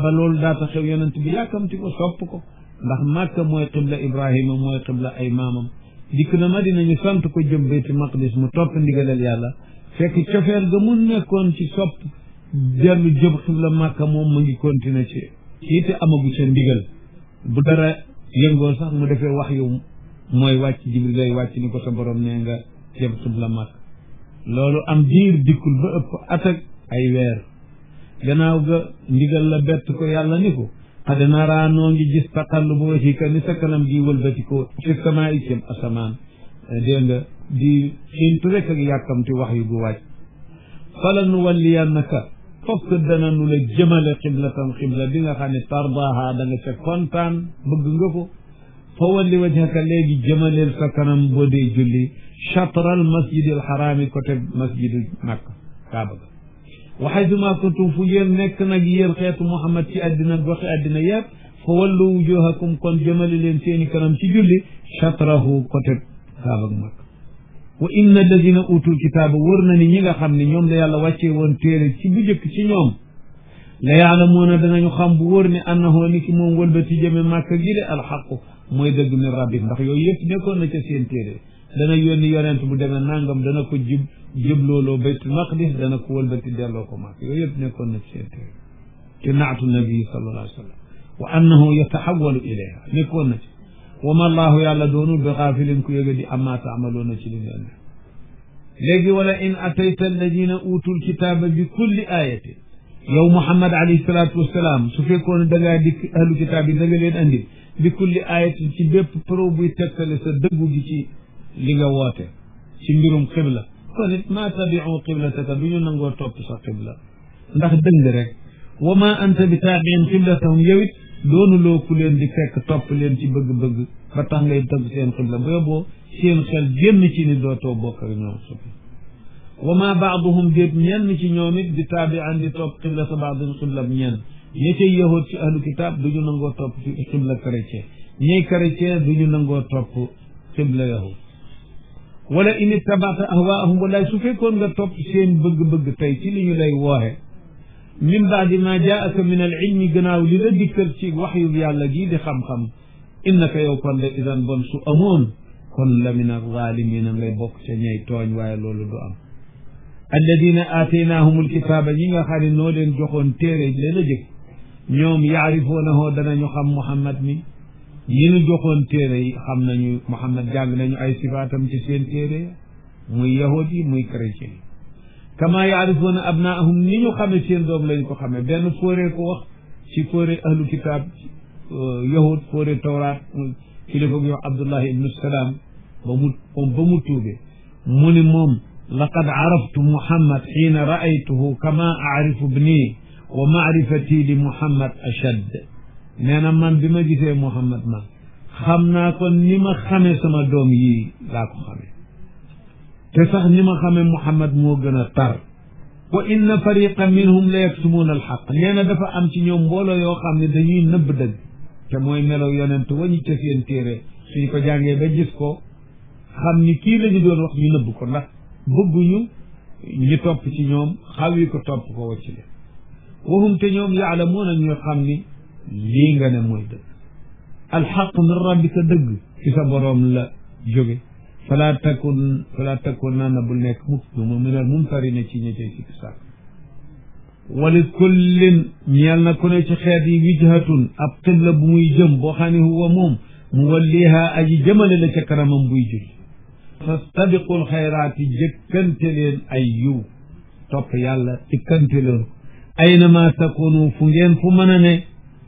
ba loolu daata xew yonent bi yàkkamti ko sopp ko ndax Màkka mooy xibla Ibrahima mooy xibla ay maamam dikk na Madina ñu sant ko jëm Baytul Maqdis mu topp ndigalal yàlla fekk cofeel ga mu nekkoon ci sopp dellu jëm xibla Màkka moom mu ngi continuer ci te amagu ca ndigal bu dara yëngoo sax mu defee wax yu mooy wàcc Jibril lay wàcc ni ko sa borom nee nga jëm xibla Màkka loolu am diir dikkul ba ëpp at ak ay weer gannaaw ga ndigal la bett ko yàlla ni ko qad naraa noo ngi gis taqalluba wajhika ni sa kanam gi wëlbati ko fi samaa yi asamaan dégg nga di xiintu rek ak yàkkamti wax yu gu wàcc fala nu walliyannaka fokk dana nu la jëmale xiblatan xibla bi nga xam ne tardaaha da nga ca kontaan bëgg nga ko fa walli wajhaka léegi jëmaleel sa kanam boo dee julli chatral masjidil xaraami côté masjidu Makka Kaaba ga wa haythuma kuntum fu ngeen nekk nag yéen xeetu Muhammad ci àddina goxi àddina yëpp fa wallu wujuhakum kon jëmale leen seeni kanam ci julli chatrahu côté Kaaba ga Makka wa inna alladina utul kitaaba wër na ni ñi nga xam ne ñoom la yàlla wàccee woon téere ci bu jëkk ci ñoom la yaalamuuna danañu xam bu wër ni annahu ni ki moom wëlbati jëme Makka gi de alxaqu mooy dëgg min rabbik ndax yooyu yëpp nekkoon na ca seen téere dana yónni yonent bu demee nangam dana ko jublooloo baytul maqdis dana ko wëlbati delloo ko Makka yooyu yëpp nekkoon na ci seen téere ci naatu nabi sallallahu alayhi wa sallam wa annahu yataxawalu ilayha nekkoon na ci wa ma allahu yàlla doonul bi xaafilin ku yëga di amma taamaloona ci li ngeen def léegi wala in atayta alladina utul kitaaba bi kulli ayatin yow Muhammad alayhi salaatu wasalaam su fekkoon da ngaa dikk ahlu kitaab yi da nga leen andi bi kulli ayatin ci bépp pro buy tegtale sa dëggu gi ci li nga woote ci mbirum xibla kon it maa tabiu qiblataka du ñu nangoo topp sa xibla ndax dëng rek wa ma anta bi taabiin qiblatahum yow it doonuloo ku leen di fekk topp leen ci bëgg-bëgg ba tax ngay tëgg seen xibla booboo seen xel génn ci ni dootoo bokk ak ñoom sufi wa ma baaduhum déet ñenn ci ñoom it di taabian di topp xiblata baadin xiblab ñenn ñi cay yahud ci ahlu kitaab duñu nangoo topp ci xibla chrétien ñiy chrétien duñu nangoo topp xibla yahud wala in ittabata ahwaahum walaay su fekkoon nga topp seen bëgg-bëgg tey ci li ñu lay wooxe min baadi ma jaaka min al ilmi gannaaw li la dikkal ci waxyu yàlla gii di xam-xam innaka yow kon de idan bon su amoon kon la min alzalimina ngay bokk ca ñay tooñ waaye loolu du am alladina aataynaahum alkitaaba ñi nga xam ne noo leen joxoon téere leen a jëkk ñoom yaarifuunahu danañu xam Muhammad mi ñi ñu joxoon téere yi xam nañu Muhammad jàng nañu ay sifaatam ci seen téere muy yahud yi muy chrétien yi kama yaarifuuna abnaahum ni ñu xame seen doom lañ ko xame benn fóoree ko wax ci fóore ahlu kitaab yahud fóore tawraat kilifa bi wax Abdullah ibnu Salaam ba mu tuube mu ni moom laqad araftu Muhammad xiina raaytuhu kama aarifu ibni wa maarifati li Muhammad ashad nee na man bi ma gisee Muhammad man xam naa ko ni ma xame sama doom yi laa ko xame te sax ni ma xame Muhammad moo gën a tar wa inna fariqan minhum la yaktumuuna alxaq nee na dafa am ci ñoom mbooloo yoo xam ne dañuy nëbb dëgg te mooy melow yonent wañu ca seen téere suñ ko jàngee ba gis ko xam ni kii la ñu doon wax ñu nëbb ko ndax bëgguñu ñu topp ci ñoom xawi ko topp ko wacc leen wahum te ñoom yaalamuuna ñu xam ni lii nga ne mooy dëgg alxaq min rabbika dëgg ci sa boroom la jóge fala takun nana bul nekk mukk duma minal mumtarina ci ña cay sikk sàkk wali kullin ñeel na ku ne ci xeet yi wijhatun ab xibla bu muy jëm boo xam ne huwa moom mu walliha aji jëmale la ca kanamam buy julli fastabiqul xayraati jëkkante leen ay yiw topp yàlla jëkkante leen aynama takunu fu ngeen fu mën a ne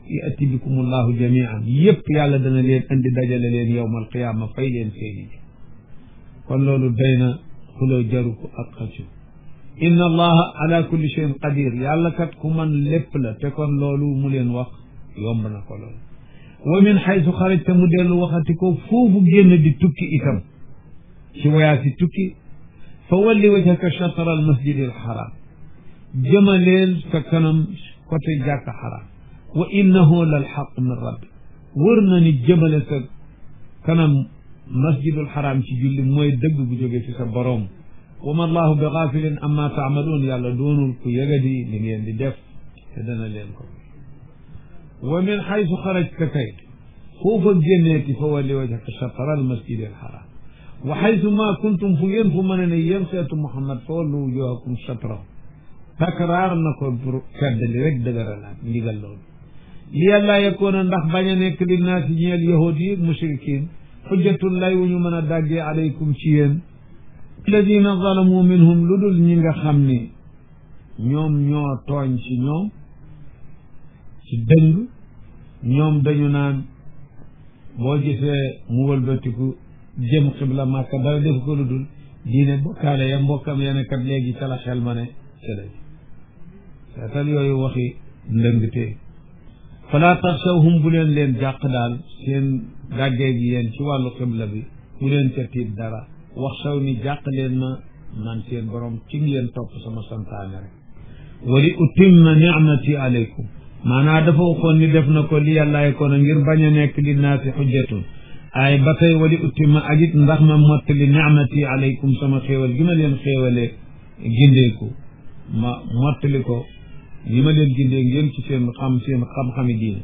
yati bikumullahu jamian yépp yàlla dana leen indi dajale leen yowmal qiyaama fay leen seeni ji kon loolu day na xuloo jaru ko ak xacu inna allaha ala kulli shay'in qadir yàlla kat ku man lépp la te kon loolu mu leen wax yomb na ko loolu wa min xaysu xarajta mu dellu waxati ko foofu génn di tukki itam ci wayaasi tukki fa walli wajhaka shatra al masjid al haram jëmaleel sa kanam côté jàkka xaram wa innahu lal xaq min rabbi wër na ni jëmale sa kanam masjidul xaram ci julli mooy dëgg bu jóge ci sa boroom wa ma allahu bi gaafilin amma taamaluun yàlla doonul ku yëgadi li ngeen di def te dana leen ko wa min xaysu xarajta kay foofa génneeti fa walli wajhaka shatra al masjid al haram wa xaysu ma kuntum fu ngeen fu mën a ne yéen xeetu Muhammad fa wallu wujuhakum shatrahu takraar na ko pour feddali rek dëgëralaat ndigal loolu li yàlla yakoona ndax bañ a nekk li naasi ñeel yahud yi mushrikin xujjatul lay wu ñu mën a dàggee aleykum ci yéen alladina zalamu minhum lu dul ñi nga xam ni ñoom ñoo tooñ ci ñoom ci dëng ñoom dañu naan boo gisee mu wëlbatiku jëm xibla Màkka dara def ko lu dul diine bokkaale ya mbokkam yene kat léegi ca la xel ma ne ca la seetal yooyu waxi ndëngte fala taxshawhum bu leen jàq daal seen dàggee gi yéen ci wàllu xibla bi bu leen ca tiit dara waxshaw ni jàq leen ma man seen borom ci ngeen topp sama santaane rek wali utimma nicmati aleykum maanaam dafa waxoon ni def na ko li yàllaay ko na ngir bañ a nekk li naasi xujjatun ay ba tey wali utimma ajit ndax ma mottali nicmati aleykum sama xéewal gi ma leen xéewalee gindeeku ma mottali ko li ma leen gindee ngeen ci seen xam-xami diine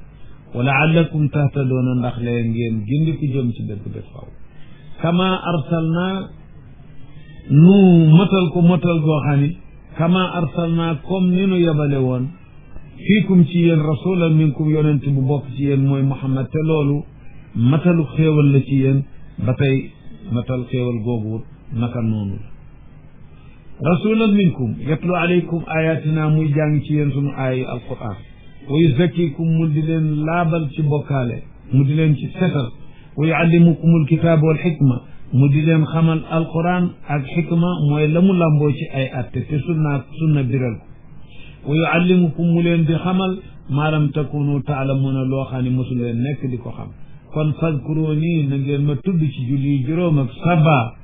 wa laallakum tahtadoona ndax leen ngeen gindi ku jëm ci dëgg bés faw kama arsalna nu motal ko motal goo xam ni kama arsalna comme ni nu yebale woon fiikum ci yéen rasulan minkum yonent bu bokk ci yéen mooy Muhammad te loolu matalu xéewal la ci yéen ba tey matal xéewal googu naka noonu la rasulan minkum yatlu alaykum ayatina muy jàng ci yéen sunu aaya alquran wa yuzakkikum mu di leen laabal ci bokkaale mu di leen ci setal wa yuallimukum alkitaaba wal xikma mu di leen xamal alquran ak xikma mooy la mu lamboo ci ay atte te sunna biral ko wa yuallimukum mu leen di xamal maa lam takunu taalamuuna loo xam ne mosu leen nekk di ko xam kon fadkuruni na ngeen ma tudd ci julli juróom ak saba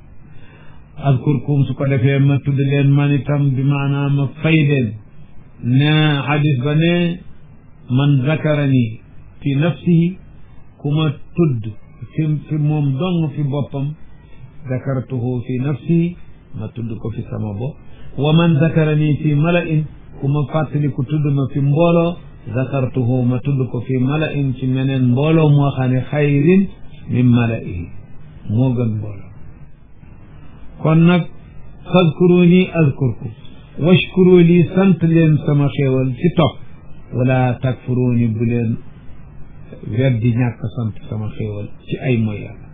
azkurkum su ko defee ma tudd leen man itam bi maanaam ma fay leen ne xadis ba ne man zakarani fi nafsihi ku ma tudd fi moom dong fi boppam zakartuhu fi nafsihi ma tudd ko fi sama bopp wa man zakarani fi mala'in ku ma fàttali ku tudd ma fi mbooloo zakartuhu ma tudd ko fi mala'in ci meneen mbooloo moo xam ne xayrin min mala'ihi moo gën mbooloo kon nag fadkuruni azkurkum washkuru li sant leen sama xéewal ci topp wala takfuruni bu leen weddi ñàkk sant sama xéewal ci ay mooy yàlla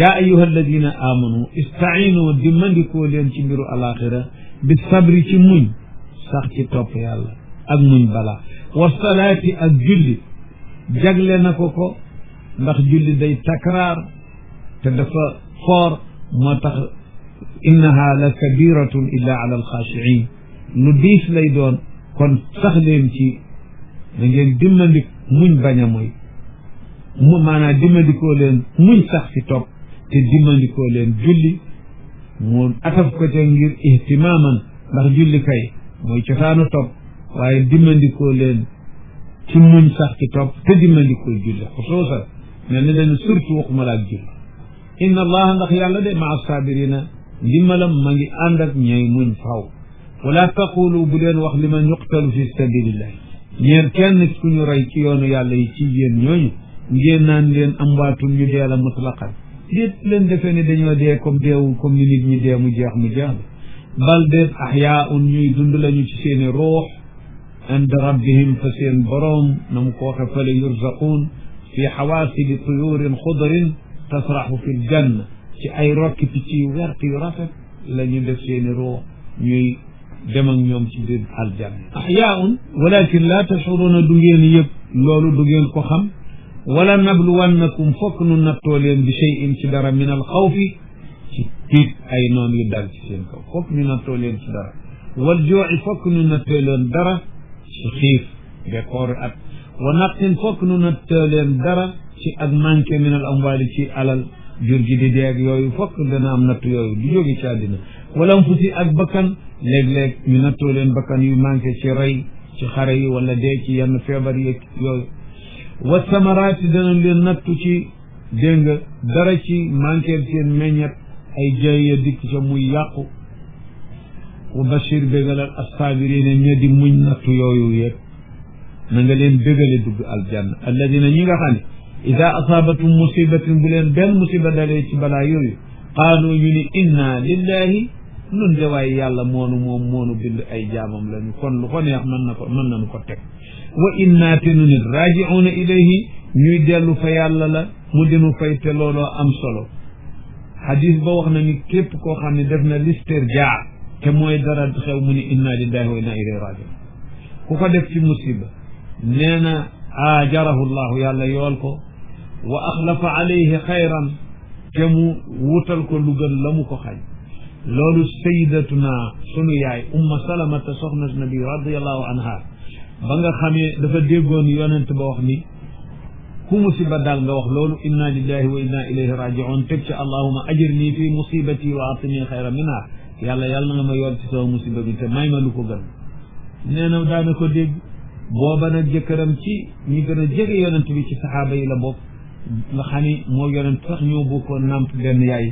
yaa ayyuha alladina amanu istainu dimmandikoo leen ci mbiru alaxira bi sabri ci muñ sax ci topp yàlla ak muñ balaa wa salaati ak julli jagle na ko ndax julli day takraar te dafa foor moo tax innaha la kabiratun illa ala alxaashiin lu diis lay doon kon sax leen ci da ngeen dimmandik muñ bañ a moy maanaam dimmandikoo leen muñ sax ci topp te dimmandikoo leen julli mu ataf ko ca ngir ihtimaaman ndax julli kay mooy cosaanu topp waaye dimmandikoo leen ci muñ sax ci topp te dimmandikoo julli xusuusan mel ni leen surtout waxuma la ak julli inna allaha ndax yàlla de maa saabirina ndimbalam ma ngi ànd ak ñooy muñ faw wala taqulu bu leen wax li man yuqtalu fi sabilillahi ñeen kenn ku ñu rey ci yoonu yàlla yi ci yéen ñooñu ngeen naan leen amwaatun ñu dee la mutlaqan déet leen defee ne dañoo dee comme deewu comme ni nit ñi dee mu jeex bal déet ahyaun ñuy dund lañu ci seeni ruux inda rabbihim fa seen boroom na mu ko waxe fale yurzaquun fi xawaasidi tuyurin xudrin tasraxu fi ljanna ci ay rokki picc yu wert yu rafet la ñu def seeni ruux ñuy dem ak ñoom ci biir aljanna ahyaun walakin la tashuruna du ngeen yëg loolu du ngeen ko xam wala nabluwannakum fokk nu nattoo leen bi shay'in ci dara min al xawfi ci tiit ay noon yu dal ci seen kaw fokk ñu nattoo leen ci dara wal jooci fokk nu nattoo leen dara ci xiif bekooru at wa naqsin fokk nu nattoo leen dara ci ak manqué min al amwaali ci alal jur gi di deeg yooyu fokk dana am natt yooyu du jóge ci àddina wala anfusi ak bakkan léeg-léeg ñu nattoo leen bakkan yu manqué ci rey ci xare yi wala dee ci yenn feebar yeeg yooyu wa samaraati dana leen nattu ci dégg nga dara ci manqué seen meññet ay jaay dikk ca muy yàqu wa bashir bégalal assaabiriina ña di muñ nattu yooyu yëpp na nga leen bégale dugg aljanna alladina ñi nga xam ne ida asaabatum musibatin bu leen benn musiba dalee ci balaa yooyu qaalu ñu ni inna lillahi nun de waaye yàlla moonu bind ay jaamam lañu kon lu ko neex mën nañu ko teg wa inna te nu nit raaji'uuna ilayhi ñuy dellu fa yàlla la mu dinu fay te looloo am solo xadis ba wax na ni képp koo xam ne def na listirjaa te mooy dara xew mu ni inna lillahi wa inna ilayhi raaji'uun ku ko def ci musiba nee na ajarahu llahu yàlla yool ko wa axlafa alayhi xayran te mu wutal ko lu gën la mu ko xañ loolu sayidatuna sunu yaay umma salamata soxna nabi radiallahu anha ba nga xamee dafa déggoon yonent ba wax ni ku musiba daal nga wax loolu inna lillahi wa inna ilayhi raji'un teg ci allahuma ajirni fi musibati wa atini xayra minha yàlla na nga ma yool ci sama musiba bi te may ma lu ko gën nee na daana ko dégg booba nag jëkkëram ci ñi gën a jege yonent bi ci saxaaba yi la bokk nga xam ni moo yonent sax ñoo bokkoon namp benn yaay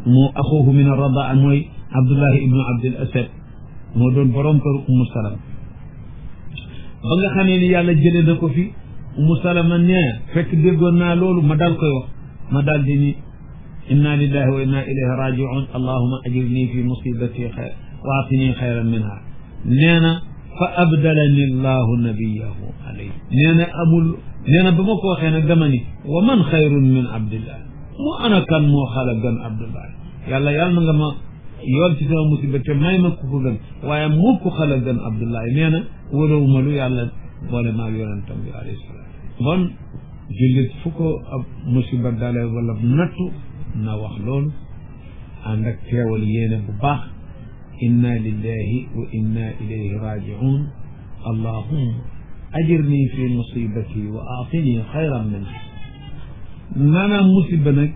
moo axoohu min arradaa mooy abdullahi ibnu abdul asad moo doon borom kër ummu salama ba nga xamee ni yàlla jëlee na ko fi ummu salama nee fekk déggoon naa loolu ma dal koy wax ma di ni inna lillahi wa inna ilayhi raji'un allahuma ajirni fi musibati wa atini xayran minha nee na fa abdalani allahu nabiyahu alayhi nee na ba ma ko waxee nag dama ni wa man xayrun min abdillah moo ana kan moo xala gën abdullah yàlla na nga ma yool ci sama musiba te may ma ku ko gën waaye moo ko xala gën abdullah nee na wóolowuma lu yàlla boole maag yonentam bi alayhi salaam bon jullit fu ko ab musiba dalee wala nattu na wax loolu ànd ak teewal yéene bu baax inna lillahi wa inna ilayhi raji'un allahumma ajirni fi musibati wa aatini xayran minha maanaam musiba nag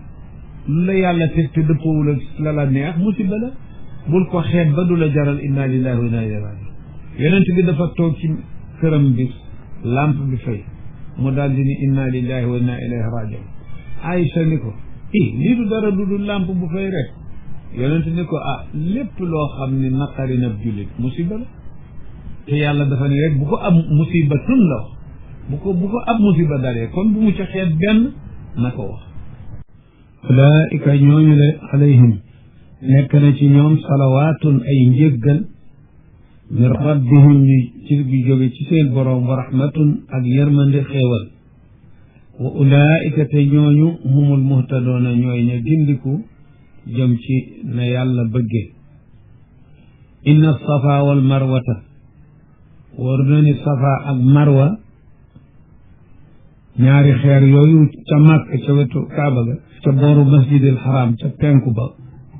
lu la yàlla teg te dëppoowul ak la la neex musiba la bul ko xeet ba du la jaral inna lillahi wa inna ilayhi raji'un yonent bi dafa toog ci këram bi lamp bi fay mu daal di ni inna lillahi wa inna ilayhi rajiun Aïcha ni ko lii du dara du lamp bu fay rek yonent ni ko lépp loo xam ne naqari na jullit musiba la te yàlla dafa ne rek bu ko am musiba tun la wax bu ko ab musiba dalee kon bu mu ca xeet benn na ko wax ulaika ñooñu le alayhim nekk na ci ñoom salawaatun ay njéggal min rabbihim ñu ci bi jóge ci seen boroom wa rahmatun ak yërmande xéewal wa ulaika te ñooñu humul muhtadoona ñooy ña gindiku jëm ci na yàlla bëggee inna safa wal marwata war na ni safa ak marwa ñaari xeer yooyu ca Makka ca wetu Kaaba ga ca booru masjidil haram ca penku ba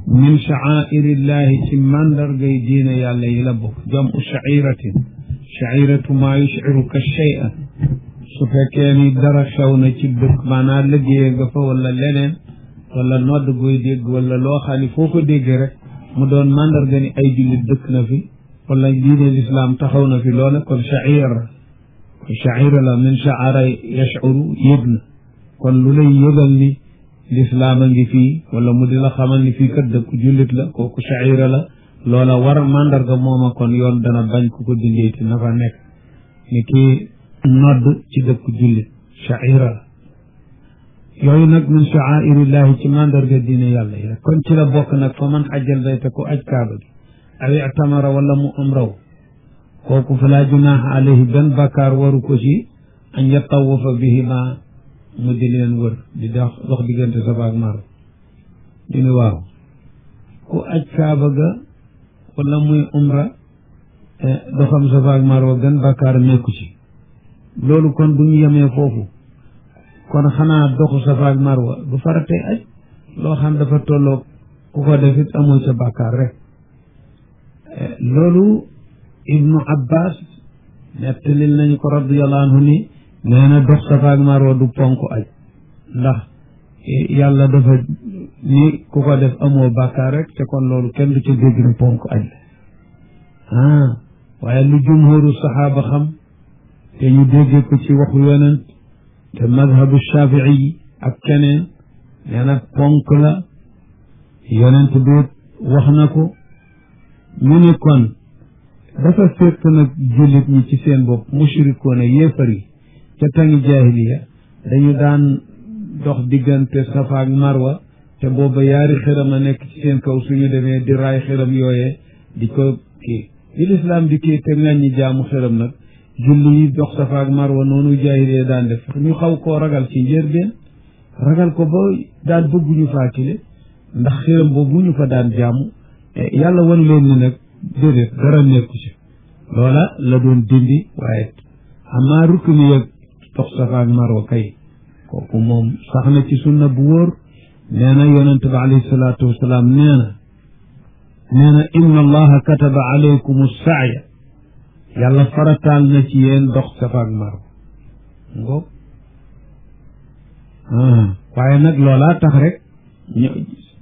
min sha'airillahi ci mandargay diine yàlla yi la bokk jamu sha'iratin sha'iratu maa yushiruka shay'a su fekkee ni dara xew na ci dëkk maanaam liggéeye nga fa wala leneen wala nodd gooy dégg wala loo xam ne foo ko déggee rek mu doon mandarga ni ay jullit dëkk na fi wala diine lislaam taxaw na fi loola kon sha'ira la min sha'ara yash'uru yëg na kon lu lay yëgal ni lislaam a ngi fii wala mu di la xamal ni fii kat dëkku jullit la kooku sha'ira la loola war mandarga mooma kon yoon dana bañ ku ko dindeeti na fa nekk ni kii nodd ci dëkku jullit sha'ira la yooyu nag min sha'airillahi ci mandarga diine yàlla yi kon ci la bokk nag fa man ajjal bayta ku aj kaaba gi aw i'tamara wala mu umraw kooku fa laa junaaha alayhi benn bakkaar waru ko ci an yatawafa bihima mu di leen wër di dox diggante Safa ak Marwa ñu ne waaw ku aj kaaba ga wala muy umra doxam Safa ak Marwa benn bakkaar nekku ci loolu kon bu ñu yemee foofu kon xanaa doxu Safa ak Marwa du faratee aj loo xam dafa tolloog ku ko def it amoo ca bakkaar rek loolu Ibnu Abbas nettalil nañu ko radiyallahu anhu ni nee na dox Safa ak Marwa du ponk aj ndax yàlla dafa ni ku ko def amoo bàkkaar rek te kon loolu kenn du ca dégg ni ponk aj waaye lu jumhuru saxaaba xam te ñu déggee ko ci waxu yonent te madhabu shafii yi ak keneen nee na ponk la yonent bi wax na ko ñu ne kon dafa fekk nag jullit ñi ci seen bopp mushrikoona yéefar yi ca tangi jaahiliya dañu daan dox diggante Safa ak Marwa te booba yaari xiram a nekk ci seen kaw suñu demee di raay xiram yooyee di ko kii di lislaam di kii te ngañ ñi jaamu xiram nag julli yi dox Safa ak Marwa noonu jaahiliya daan def ñu xaw koo ragal ci njëlbeen ragal ko ba daan bëgguñu faakile ndax xiram boobu ñu fa daan jaamu yàlla wan leen ni nag déedéet dara nekku ci loola la doon dindi waaye amaa rukni yëg dox Safa ak Marwa kay kooku moom sax na ci sunna bu wóor nee na yonente bi alayhi salaatu wasalaam nee na inna allaha kataba alaykum as-sa'ya yàlla farataal na ci yéen dox Safa ak Marwa ngoog waaye nag loolaa tax rek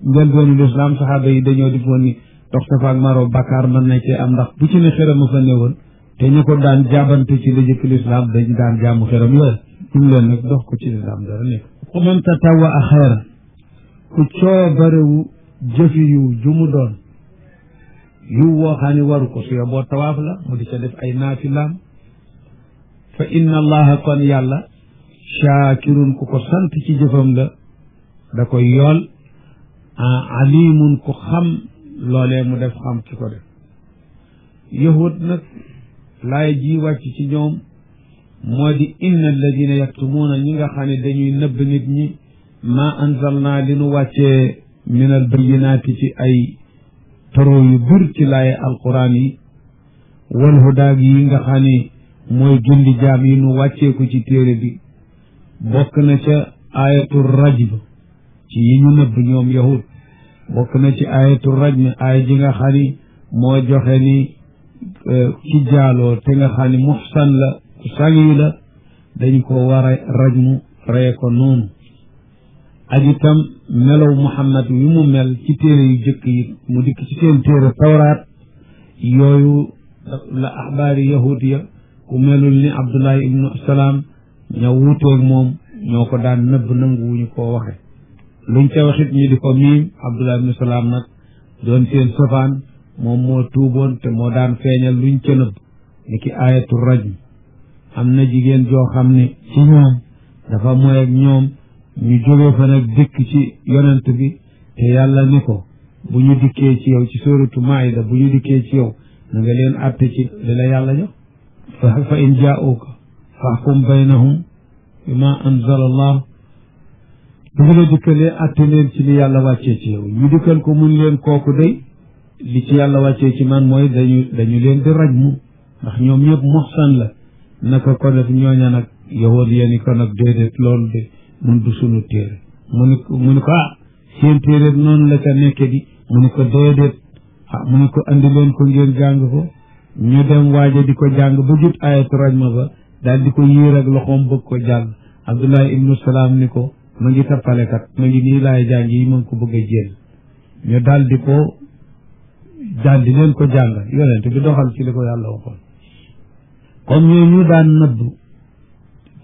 njëlbeenu lislaam saxaaba yi dañoo defoon ni dox Safa ak Marwa bakkaar mën na cee am ndax bu ci ne xëram a fa newoon te ñu ko daan jàbbante ci la jëkk lislaam dañ daan jaamu xëram yooyu ñu leen nag dox ko ci lislaam dara nekk ku man tatawwa a xayran ku coobarewu jëfi yu jumu doon yu woo xam ne waru ko su yo boo tawaaf la mu di ca def ay naafilaam fa inna allaha kon yàlla shaakirun ku ko sant ci jëfam la da koy yool alimun ku xam loolee mu def xam ki ko def yahud nag laay ji wàcc ci ñoom moo di inna alladina yaktumuuna ñi nga xam ne dañuy nëbb nit ñi ma anzalna li nu wàccee min al bayinaati ci ay toro yu bur ci laaye alquran yi wal hudaag yi nga xam ne mooy gindi jaam yi nu wàccee ko ci téere bi bokk na ca ayatul rajm ci yi ñu nëbb ñoom yahud bokk na ci ayatul rajm aaya ji nga xam ni moo joxe ni ki jaaloo te nga xam ni muhsan la ku sangi la dañ ko war a rajmu reye ko noonu ak itam melaw Muhammad wi mu mel ci téere yu jëkk yi mu dikk ci seen téere tawraat yooyu la axbaari yahud ya ku melul ni Abdullah ibnu Salaam ña wuuteeg moom ñoo ko daan nëbb nanguwuñu koo waxe luñ ca waxit ñu di ko miim Abdullah ibnu Salaam nag doon seen sofaan moom moo tuuboon te moo daan feeñal luñ ca nëbb ni ki ayatu rajm am na jigéen joo xam ne ci ñoom dafa mooy ak ñoom ñu jóge fa nag dikk ci yonent bi te yàlla ni ko bu ñu dikkee ci yow ci suratu Maida bu ñu dikkee ci yow na nga leen àtte ci li la yàlla jox fa in jaa'uka fahkum baynahum bima anzala Allah bu ñu la dikkalee àtte leen ci li yàlla wàccee ci yow ñu dikkal ko mun leen kooku day li ci yàlla wàccee ci man mooy dañu leen di rajmu ndax ñoom ñëpp muhsan la naka ko def ñooña nag yahood yéeni ko nag déedéet loolu de mun du sunu téere mu ni ko seen téere noonu la ca nekke di mu ni ko déedéet mu ni ko andi leen ko ngeen jàng ko ñu dem waaja di ko jàng ba jut ayatu rajma ba daal di ko yiir ak loxoom bëgg ko jàng Abdullah ibnu Salaam ni ko ma ngi tappalekat ma ngi nii laay jàng yi ma ngi ko bëgg a jéel ñu daal di ko daal di leen ko jàng yonent bi doxal ci li ko yàlla waxoon comme ñooy ñu daan nëbbu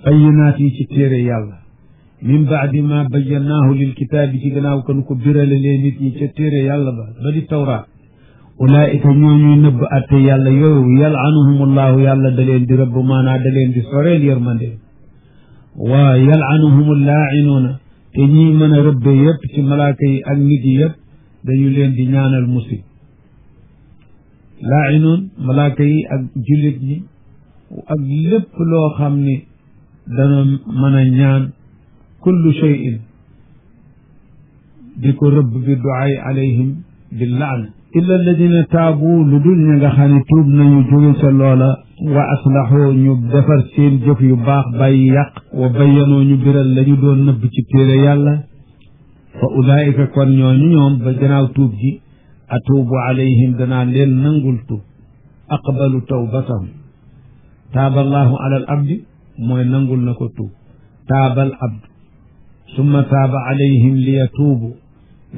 bayyinaat yi ci téere yàlla min baadi ma bayyannaahu lil kitaabi ci gannaaw kan ko birale leen nit ñi ca téere yàlla ba di tawraat ulaa'ika ñooñuy nëbb atte yàlla yooyu yal'anuhumullahu yàlla da leen di rëbb maanaa da leen di soreel yërmande waa yal'anuhumul laa'inuuna te ñii mën a rëbbe yëpp ci malaaka yi ak nit yi yëpp dañu leen di ñaanal musib laa'inuun malaaka yi ak jullit ñi ak lépp loo xam ni dana mën a ñaan kullu shay'in di ko rëbb bi du'aay alayhim bil laana illa alladina taabu lu dul ña nga xam ne tuub nañu jóge ca loola wa aslaxoo ñu defar seen jëf yu baax bàyyi yàq wa bayyanoo ñu biral la ñu doon nëbb ci téere yàlla fa ulaayika kon ñooñu ñoom ba gannaaw tuub ji atuubu alayhim danaa leen nangul tuub aqbalu tawbatahum taaba allahu ala al abdi mooy nangul na ko tuub taabal abdu summa taaba alayhim li yatuubu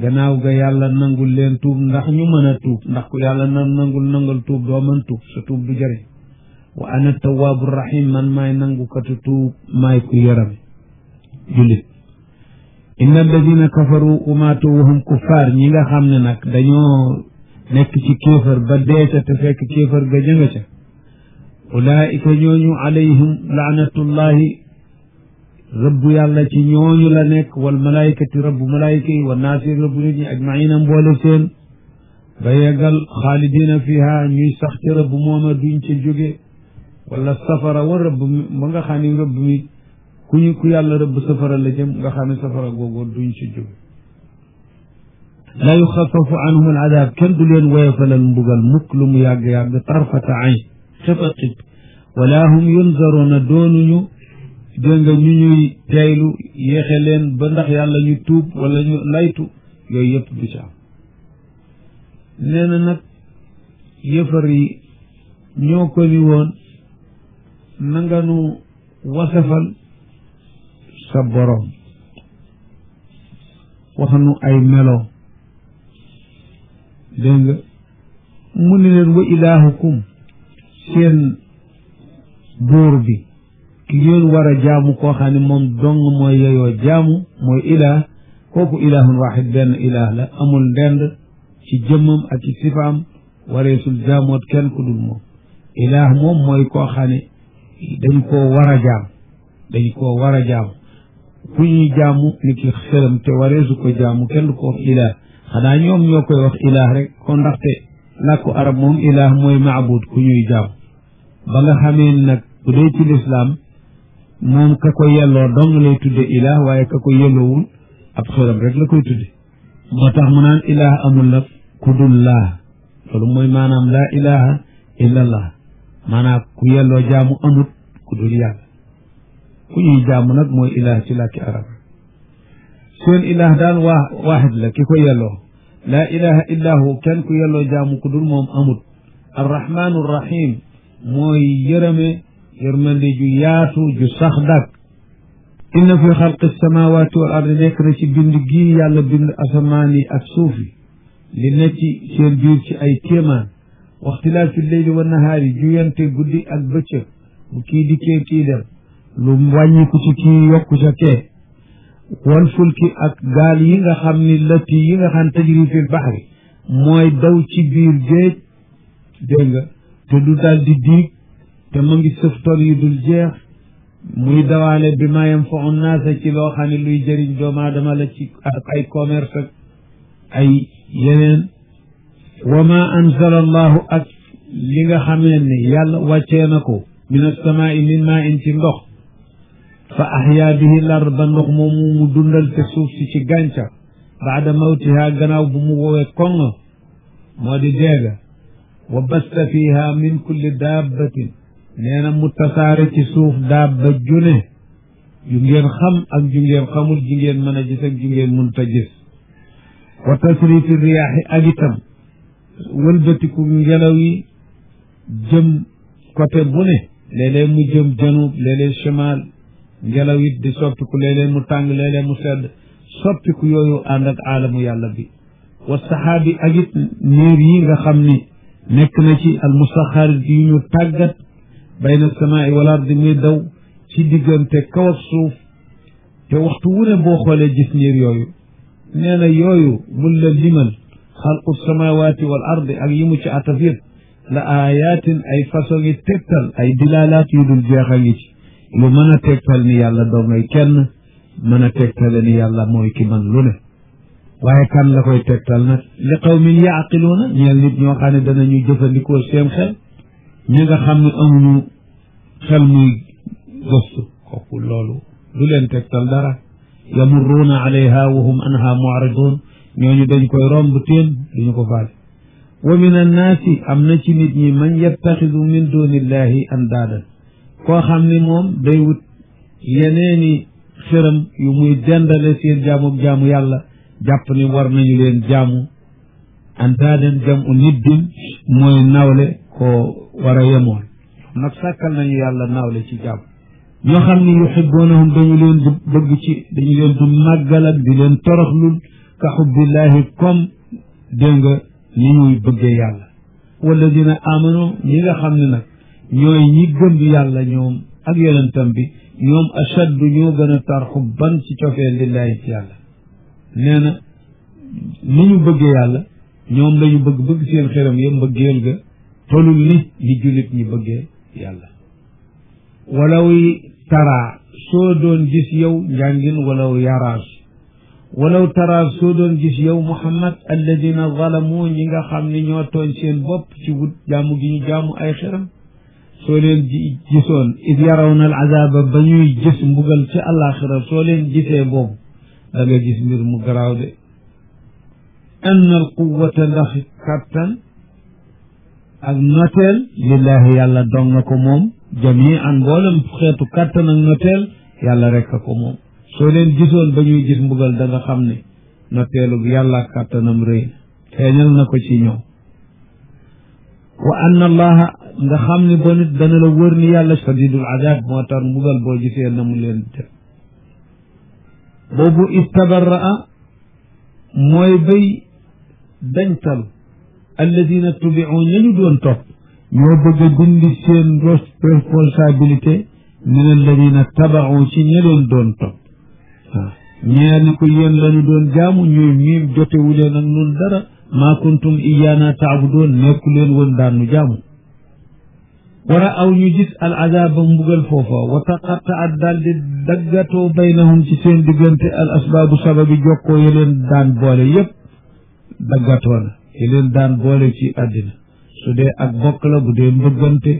gannaaw ga yàlla nangul leen tuub ndax ñu mën a tuub ndax ku yàlla nangal tuub doo mën tuub sa tuub du jëriñ wa ana tawaabu rahim man maay nangukatu tuub maay ku yarame jullit inna alladina kafaru umaatu wahum kuffaar ñi nga xam ne nag dañoo nekk ci kéefar ba deeca te fekk kéefar ga jënga ca ulaa'ika ñooñu alayhim laanatullahi rëbb yàlla ci ñooñu la nekk wal malaayikati rëbb malaayika yi wa naasi rëbb nit ñi ajmaina mboole seen ba yeggal xaalidina fiha ñuy sax ci rëbb mooma duñ ca jóge wala safara wa rëbb mi ba nga xam ne rëbb mi ku yàlla rëbb safara la jëm nga xam ne safara googu duñ ci jóge la yuxafafu anhum al adab kenn du leen woyofalal mbugal mukk lu mu yàgg-yàgg tarfata ayn xëfa xib wala hum yunzaruuna doonuñu dégg nga ñu ñuy teeylu yéexe leen ba ndax yàlla ñu tuub wala ñu laytu yooyu yëpp du ci am nee na nag yëfar yi ñoo ko ni woon na nga nu wasafal sa borom wax nu ay melo dégg nga mu ni leen wa ilaahukum seen buur bi ki ngeen war a jaamu koo xam ne moom dong mooy yeyoo jaamu mooy ilaah kooku ilaahun waaxid benn ilaah la amul ndend ci jëmmam ak ci sifaam wareesul jaamoot kenn ku dul moom ilaah moom mooy koo xam ne dañ koo war a jaam ku ñuy jaamu ni ki xëram te wareesu ko jaamu kenn du ko wax ilaah xanaa ñoom ñoo koy wax ilaah rek ko ndaxte làkku arab moom ilaah mooy maabud ku ñuy jaam ba nga xamee nag bu dee ci lislaam moom ka ko yelloo dong lay tudde ilaah waaye ka ko yelloowul ab xëram rek la koy tudde moo tax mu naan ilaah amul nag ku dul laa loolu mooy maanaam laa ilaha illa allah maanaam ku yelloo jaamu amut ku dul yàlla ku ñuy jaamu nag mooy ilaah ci làkki arab seen ilaah daal waaxid la ki ko yelloo laa ilaha illa hu kenn ku yelloo jaamu ku dul moom amut arrahmanu rahim mooy yërmande ju yaatu ju sax dak inna fi xalqi samawati wal ardi nekk na ci bind gii yàlla bind asamaan yi ak suuf yi li ne ci seen biir ci ay kéemaan waxtilaafi leyli wa nahaari juyante guddi ak bëccëg bu kii dikkee kii dem lu wàññiku ci kii yokku ca kee wal fulki ak gaal yi nga xam ni lati yi nga xam tajri fil bahri mooy daw ci biir géej dégg nga te du daal di diig te mu ngi sëf ton yu dul jeex muy dawaale bi ma yanfa'u naasa ci loo xam ne luy jëriñ doomu aadama la ci ak ay commerce ak ay yeneen wa ma anzala allahu ak li nga xamee ne yàlla wàccee na ko min as-samaa'i min maa'in ci ndox fa ahyaa bihi l-ard ba ndox moomu mu dundal te suuf si ci gàncax baada mawtiha gannaaw bu mu woowee koŋ moo di deega wa basta fiha min kulli dabbatin nee na mu tasaare ci suuf dabba june ju ngeen xam ak ju ngeen xamul ju ngeen mën a gis ak ju ngeen mënta gis wa tasrifi riyaaxi ak itam wëlbatiku ngelaw yi jëm côté bu ne léeg-léeg mu jëm janub léeg-léeg chimal ngelaw it di soppiku léeg-léeg mu tàng léeg-léeg mu sedd soppiku yooyu ànd ak aalamu yàlla bi wa saxaabi ak it niir yi nga xam ni nekk na ci al musaxar yi ñu tàggat bayna samaai wal ardi muy daw ci diggante kaw ak suuf te waxtu wu ne boo xoolee gis niir yooyu nee na yooyu mun la limal xalqu samawaati wal ardi ak yi mu ci ataf yëpp la ayatin ay façon yi tegtal ay dilaalaat yu dul jeex a ngi ci lu mën a tegtal ni yàlla doo ngay kenn mën a tegtale ni yàlla mooy ki man lu ne waaye kan la koy tegtal nag li qawmin yaaqiluuna ñeel nit ñoo xam ne danañu jëfandikoo seen xel ñi nga xam ne amuñu xel muy gëstu kooku loolu du leen tegtal dara yamurruuna alayha wa hum anha mu'ridun ñooñu dañ koy romb teen duñu ko faale wa min annaasi am na ci nit ñi man yattaxidu min dunillahi andaadan koo xam ne moom day wut yeneeni xëram yu muy dendale seen jaamu yàlla jàpp ni war nañu leen jaamu andaadan jamu niddin mooy nawle koo war a yemoon nag sàkkal nañu yàlla nawle ci jàmm ñoo xam ne yuhibbunahum dañu leen di bëgg ci dañu leen di màggal ak di leen toroxlul ka xubbillahi comme dégg nga ni ñuy bëggee yàlla walladina amanu ñi nga xam ne nag ñooy ñi gëm yàlla ñoom ak yonentam bi ñoom ashaddu ñoo gën a tar xubban ci cofee lillahi ci yàlla nee na ni ñu bëggee yàlla ñoom lañu bëgg seen xeram ya mbëggeel ga tolul ni jullit ñi bëggee yàlla walaw tara soo doon gis yow njàngin walaw tara soo doon gis yow Muhammad alladina zalamu ñi nga xam ne ñoo tooñ seen bopp ci wut jaamu gi ñu jaamu ay xeram soo leen gisoon id yarawna al azaba ba ñuy gis mbugal ci àllaaxira soo leen gisee boobu da nga gis mbir mu garaaw de anna al quwwata ndax kattan ak noteel lillahi yàlla dong na ko moom jamian mboolem xeetu kattan ak noteel yàlla rek a ko moom soo leen gisoon ba ñuy gis mbugal da nga xam ne noteelu yàlla kattanam rëy na feeñal na ko ci ñoom wa anna allaha nga xam ne ba nit dana la wër ni yàlla shadidul azab moo tax mbugal boo gisee na mu leen def boobu istabarraa mooy bay dañtal alladina tubiu ñañu doon topp ñoo bëgg a dindi seen responsabilité min alladina tabaau ci ña leen doon topp waaw ñee ni ko yéen lañu doon jaamu ñuy miim jotewu leen ak nun dara maa kuntum iyaana taabudoon nekku leen woon daanu jaamu wara aw ñu gis al azaba mbugal foofa wa taqattaat daal di daggatoo baynahum ci seen diggante al asbaabu sababi jokkoo yi leen daan boole yépp daggatoo na yi leen daan boole ci àddina su dee ak bokk la bu dee mbëggante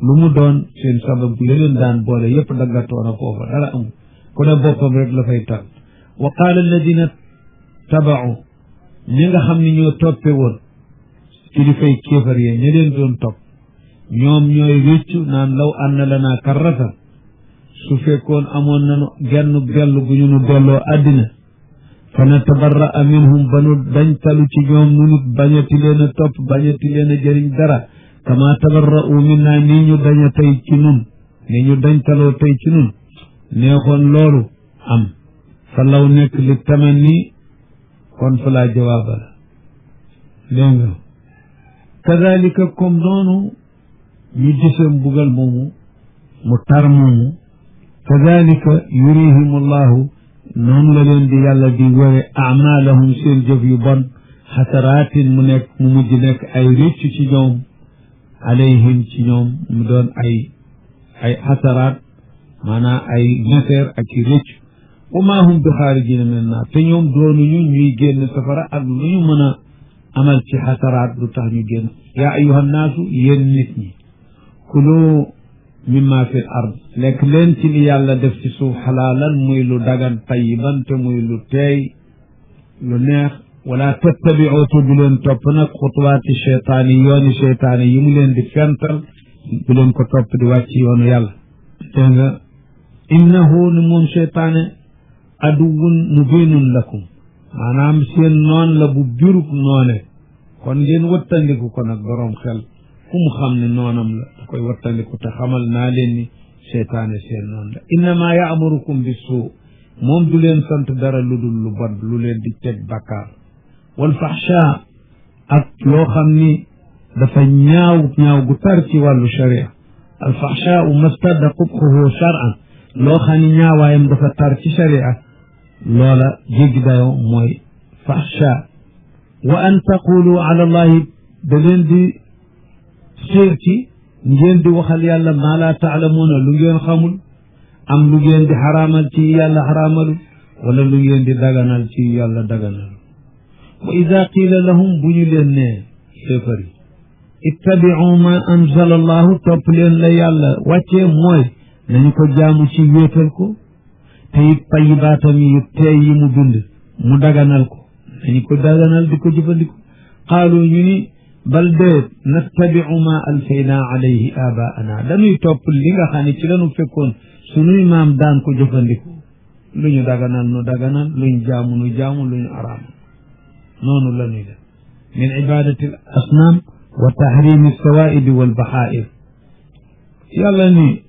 lu mu doon seen sabab yi leen daan boole yépp daggatoo na foofa dara amul ku ne boppam rek la fay tal wa qaala alladina tabaau ñi nga xam ne ñoo toppe woon kilifay kéefar yee ña leen doon topp ñoom ñooy réccu naan law anna lanaa karratan su fekkoon amoon nañu genn dellu gu ñu nu delloo àddina fa natabarra'a minhum ba nu dañtalu ci ñoom nu nit bañati leen a topp bañati leen a jëriñ dara kama tabarra'u minnaa nii ñu daña tey ci nun ni ñu dañtaloo tey ci nun neexoon loolu am fa law nekk li tamanni kon fa laa jawaaba la dégg nga kadalika comme noonu ñu gisee mbugal moomu mu tar moomu kadalika yurihim allahu noonu la leen di yàlla di ware amalahum seen jëf yu bon xasaraatin mu mujj nekk ay réccu ci ñoom alayhim ci ñoom mu doon ay xasaraat maanaam ay meseer ak i réccu wa maa hum bi xaarijina min naar te ñoom doonuñu ñuy génn safara ak lu ñu mën a amal ci xasaraat lu tax ñu génn yaa ayyuhan naasu yéen nit ñi kulu mimma fi l ard lekk leen ci li yàlla def ci suuf xalaalan muy lu dagan tayiban te muy lu teey lu neex wala tattabiu te bu leen topp nag xutuwaati cheytaan yi yooni cheytaan yi mu leen di fental bu leen ko topp di wàcc yoonu yàlla dégg nga innahu ni moom cheytaane aduwun mubinun lakum maanaam seen noon la bu birub noone kon ngeen wattandiku ko nag boroom xel fu mu xam ne noonam la da koy wattandiku te xamal naa leen ni cheytaane seen noon la innama ya'murukum bi suu moom du leen sant dara lu dul lu bon lu leen di teg bàkkaar wal faxsha ak loo xam ni dafa ñaaw gu tar ci wàllu sharia al faxsha mastadda qubxuhu shar'an loo xam ni ñaawaayam dafa tar ci sharia loola jéggi dayoo mooy faxsha wa an taqulu ala allahi da leen di xiir ci ngeen di waxal yàlla maa laa taalamuuna lu ngeen xamul am lu ngeen di xaraamal ci yàlla xaraamalu wala lu ngeen di daganal ci yàlla daganal wa ida qiila lahum bu ñu leen nee xéefari ittabiu ma anzala allahu topp leen la yàlla wàccee mooy nañu ko jaamu ci wéetal ko te it tayibaatam yu teey yi mu bind mu daganal ko nañu ko daganal di ko jëfandiko qaalu ñu ni bal déet nattabiu ma alfayna alayhi abaana dañuy topp li nga xam ne ci lañu fekkoon sunuy maam daan ko jëfandiko lu ñu daganal nu daganal lu ñu jaamu nu jaamu lu ñu araam noonu la ñuy def min ibadati al asnaam wa tahrimi alsawaidi walbaxaa'ir yàlla ni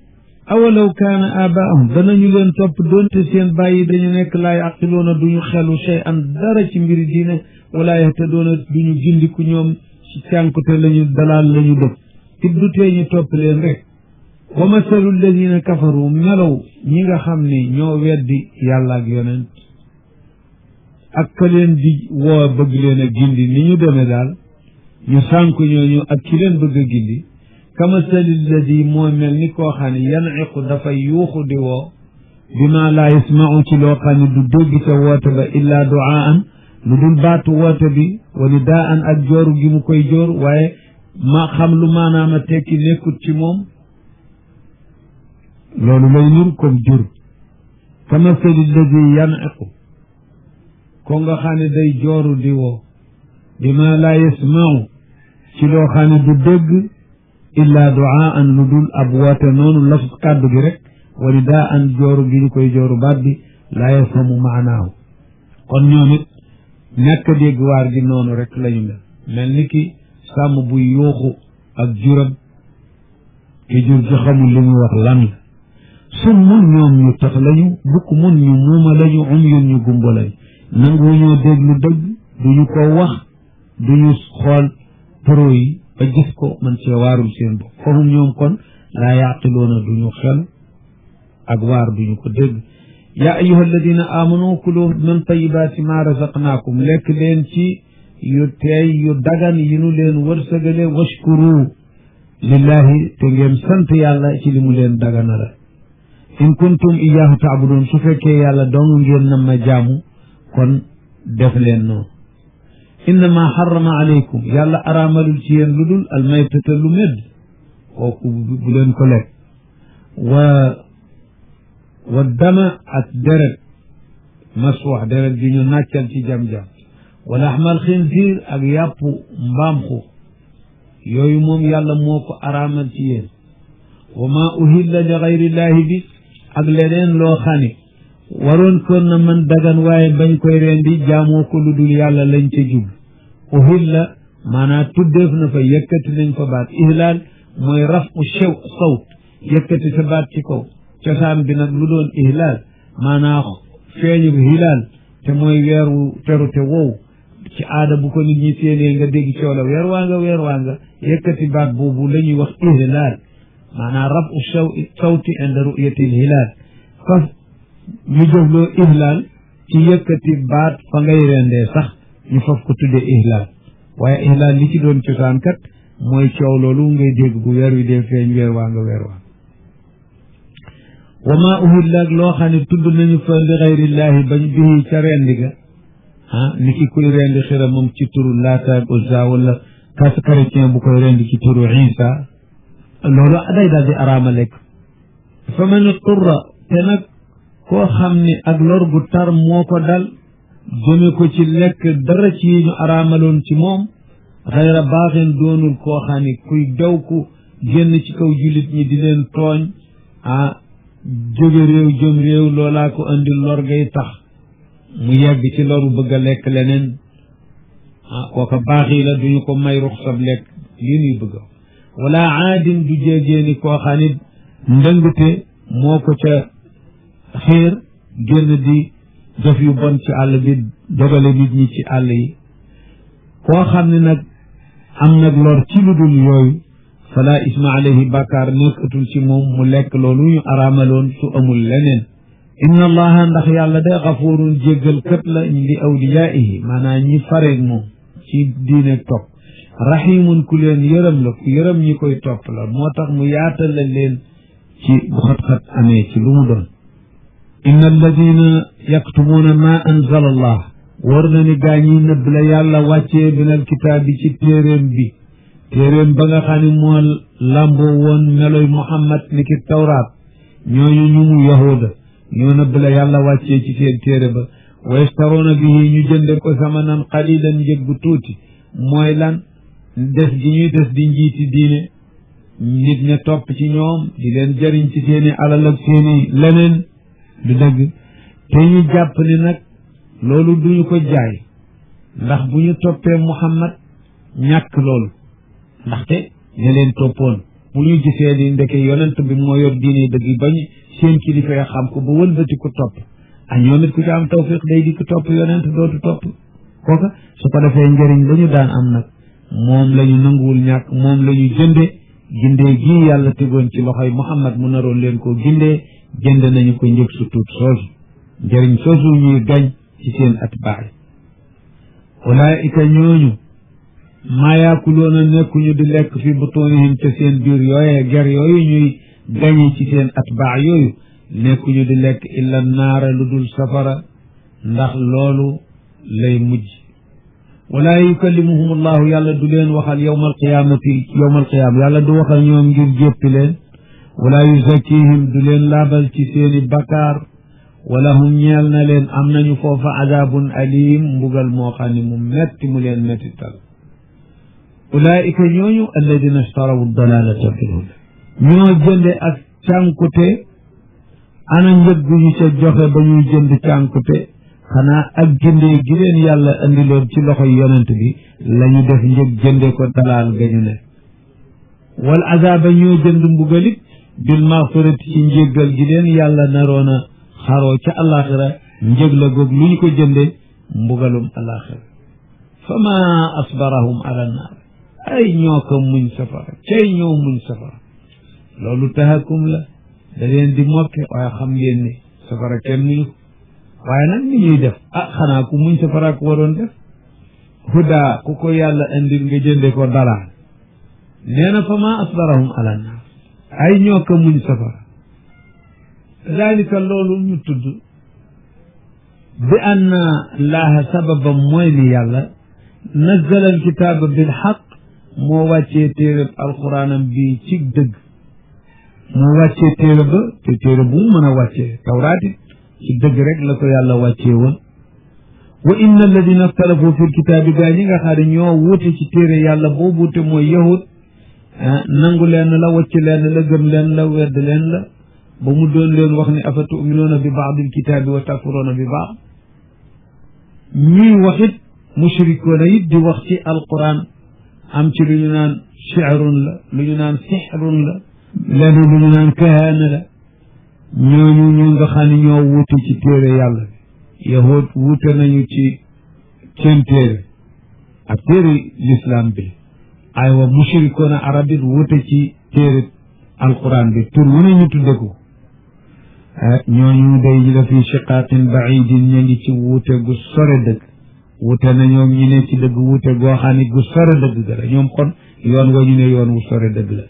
awalaw kaana abaahum danañu leen topp doonte seen bàyyi dañu nekk laa yaqiluuna duñu xelu shay'an dara ci mbiri diine wala yahtaduuna duñu gindiku ñoom ci cànkute lañu dalaal lañu dëpp it du tee ñu topp leen rek wa masalu alladina kafaru melaw ñi nga xam ne ñoo weddi yàlla ak yonent ak ka leen di woo bëgg leen a gindi ni ñu demee daal ñu sànku ñooñu ak ki leen bëgg a gindi kamasali alladi moo mel ni koo xam ne yaniqu dafay yuuxu di woo bi ma laa yasmau ci loo xam ne du dégg ca woote ba illaa duaan lu dul baatu woote bi wa nidaan ak jooru gi mu koy joor waaye ma xam lu maanaama tekki nekkut ci moom loolu lay nur comme jur kamasali alladi yaniqu ko nga xam ne day jooru di woo bi ma laa yasmau ci loo xam ne du dégg illa duaan lu dul ab woote noonu laf kàddu gi rek wa nidaan jooru gi ñu koy jooru baat bi laa yafhamu maanaahu kon ñoom it ñàkk a dégg waar gi noonu rek lañu mel ni ki sàmm buy yuuxu ak juram ki jur gi xamul li muy wax lan la summun ñoom ñu tax lañu bukmun ñu muuma lañu umyun ñu gumba lañu nangu ñoo déglu dëgg duñu ko wax duñu xool pro yi ba gis ko man cee waarul seen bopp fahum ñoom kon laa yaqiluuna duñu xel ak waar duñu ko dégg yaa ayyuha alladina amanu kulu min tayibaati ma razaqnaakum lekk leen ci yu teey yu dagan yi nu leen wërsëgale washkuru lillahi te ngeen sant yàlla ci li mu leen daganala in kuntum iyaahu taabudun su fekkee yàlla dong ngeen na ma jaamu kon def leen noonu innama xarama aleykum yàlla araamalul ci yéen lu dul almaytata lu medd kooku bu leen ko lekk wa dama ak deret maswax deret gi ñu nàccal ci jam-jam wa laxmal xinziir ak yàpp mbaam xuux yooyu moom yàlla moo ko araamal ci yéen wa ma uhilla li gayrillaahi bi ak leneen loo xani waroon kon na man dagan waaye bañ koy rendi jaamoo ko lu dul yàlla lañ ca jub uhilla maanaam tuddeef na fa yëkkati nañ fa baat ihlaal mooy rafu sawt yëkkati sa baat ci kaw cosaan bi nag lu doon ihlaal maanaam feeñu hilaal te mooy weeru terute wow ci aada bu ko nit ñi séenee nga dégg coola weer waa nga yëkkati baat boobu la ñuy wax ihlaal maanaam rafu sawti inda ru'yati hilal faf ñu jëfloo ihlal ci yëkkati baat fa ngay rendee sax ñu faf ko tuddee ihlal waaye ihlal li ci doon cosaan kat mooy coow loolu ngay dégg bu weer wi dee feeñ weer waa nga weer waa wa maa uhilla ak loo xam ne tudd nañu fa li xayrillaahi bañ bihi ca rendi ga ni ki koy rendi xiramam ci turu Laata ak Uzza wala kas chrétien bu koy rendi ci turu Isa loolu day daal di araama lekk fa man turra te nag koo xam ni ak lor gu tar moo ko dal jëme ko ci lekk dara ci ñu araamaloon ci moom xayra baaxin doonul koo xam ni kuy daw ku génn ci kaw jullit ñi di leen tooñ jóge réew jëm réew loolaa ko andil lor ngay tax mu yegg ci loru bëgg a lekk leneen kooka baaxi la duñu ko may ruxsab lekk lii nuy bëgg wala aadin du jéegéeni koo xam ni ndëngte moo ko ca xiir génn di def yu bon ci àll bi dogale nit ñi ci àll yi koo xam ne nag am nag lor ci lu dul yooyu fala isma alayhi bàkkaar nekkatul ci moom mu lekk loolu ñu araamaloon su amul leneen inna allaha ndax yàlla de xafuurun jéggal kët la li awliyaihi maanaam ñi fareeg moom ci diine topp rahimun ku leen yërëm la ku yërëm ñi koy topp la moo tax mu yaatal la leen ci bu xat-xat amee ci lu mu doon inna alladina yaktumuuna ma anzala allah war na ni gaa ñi nëbb la yàlla wàccee minal kitaab bi ci téeréem ba nga xam ne moo làmboo woon meloy muhammad ni ki tawraat ñooñu ñu mu yahuda ñoo nëbb la yàlla wàccee ci seen téere ba wa yastaroona bihi ñu jënde ko samanan qalilan njëg bu tuuti mooy lan des gi ñuy des di njiiti diine nit ña topp ci ñoom di leen jëriñ ci seeni alal ak seeni leneen du dëgg te ñu jàpp ni nag loolu duñu ko jaay ndax bu ñu toppee muhammad ñàkk loolu ndaxte ña leen toppoon bu ñu gisee ni ndeke yonent bi moo yor diine dëgg bañ seen kilifa ya xam ko ba wëlbati ko topp ñoom it ku ci am tawfiq day di ko topp yonent dootu topp kooka su ko defee njëriñ la ñu daan am nag moom la ñu nanguwul ñàkk moom la ñu gindee gii yàlla tegoon ci loxoy muhammad mu naroon leen koo gindee jënd nañu ko njëg su tuut soosu njëriñ soosu ñuy gañ ci seen atbaay ulaayika ñooñu maa yaakuloona nekkuñu di lekk fi butunihim ca seen biir yooyee ger yooyu ñuy gañe ci seen atbaa yooyu nekkuñu di lekk illa naara lu dul safara ndax loolu lay mujj wala yukallimuhum allahu yàlla du leen waxal yawmal qiyaama yàlla du waxal ñoom ngir jéppi leen wala yuzakkihim du leen laabal ci seeni bakkaar wala hum ñeel na leen am nañu foofa azabun alim mbugal moo xam ne mu metti mu leen mettital ulaika ñooñu alladina ishtarawu dalalata fil huda ñoo jënde ak cànkute ana njëg gu ñu ca joxe ba ñuy jënd cànkute xanaa ak jëndee gi leen yàlla andiloon ci loxoy yonent bi la ñu def njëg jënde ko dalaal ga ñu ne wal azaba ñoo jënd mbugalit bil maxfirati ci njéggal gi leen yàlla naroon a xaroo ca alaxira njëg la goog lu ñu ko jënde mbugalum alaxira fa ma asbarahum ala naar ay ñoo ko muñ safara cay ñoo muñ safara loolu tahakum la da leen di mokke waaye xam ngeen ni safara kenn muñu waaye nag ni ñuy def xanaa ku muñ safara ko waroon def huda ku ko yàlla indil nga jënde ko dalaal nee na fa ma asbarahum ala naar ay ñoo ko muñ safara dalika loolu ñu tudd bi anna laaha sababam mooy ni yàlla nazzala alkitaaba bil xaq moo wàccee téere alquraanam bi ci dëgg moo wàccee téere ba te téere bu mu mën a wàccee tawraati ci dëgg rek la ko yàlla wàccee woon wa inna alladina ixtalafu fi lkitaabi gaa ñi nga xam ne ñoo wuute ci téere yàlla boobu wuute mooy yahud nangu leen la wàcc leen la gëm leen la wedd leen la ba mu doon leen wax ni afa tuminuuna bi baadil kitaabi wa takfuruuna bi baad ñuy wax it mushrikoona it di wax ci alquran am ci lu ñu naan shi'run la lu ñu naan sixrun la lenn lu ñu naan kahaana la ñooñu ñu nga xam ne ñoo wuute ci téere yàlla bi yahud wuute nañu ci seen téere ak téere l'islam bi aywa mushrikoona arab it wuute ci téere alquran bi tur mu ne ñu tudde ko ñooñu day la fi shiqaqin baidin ñu ngi ci wuute gu sore dëgg wuute na ñoom ñi ne ci dëgg wuute goo xam ne gu sore dëgg ga la ñoom kon yoon wa ñu ne yoon wu sore dëgg la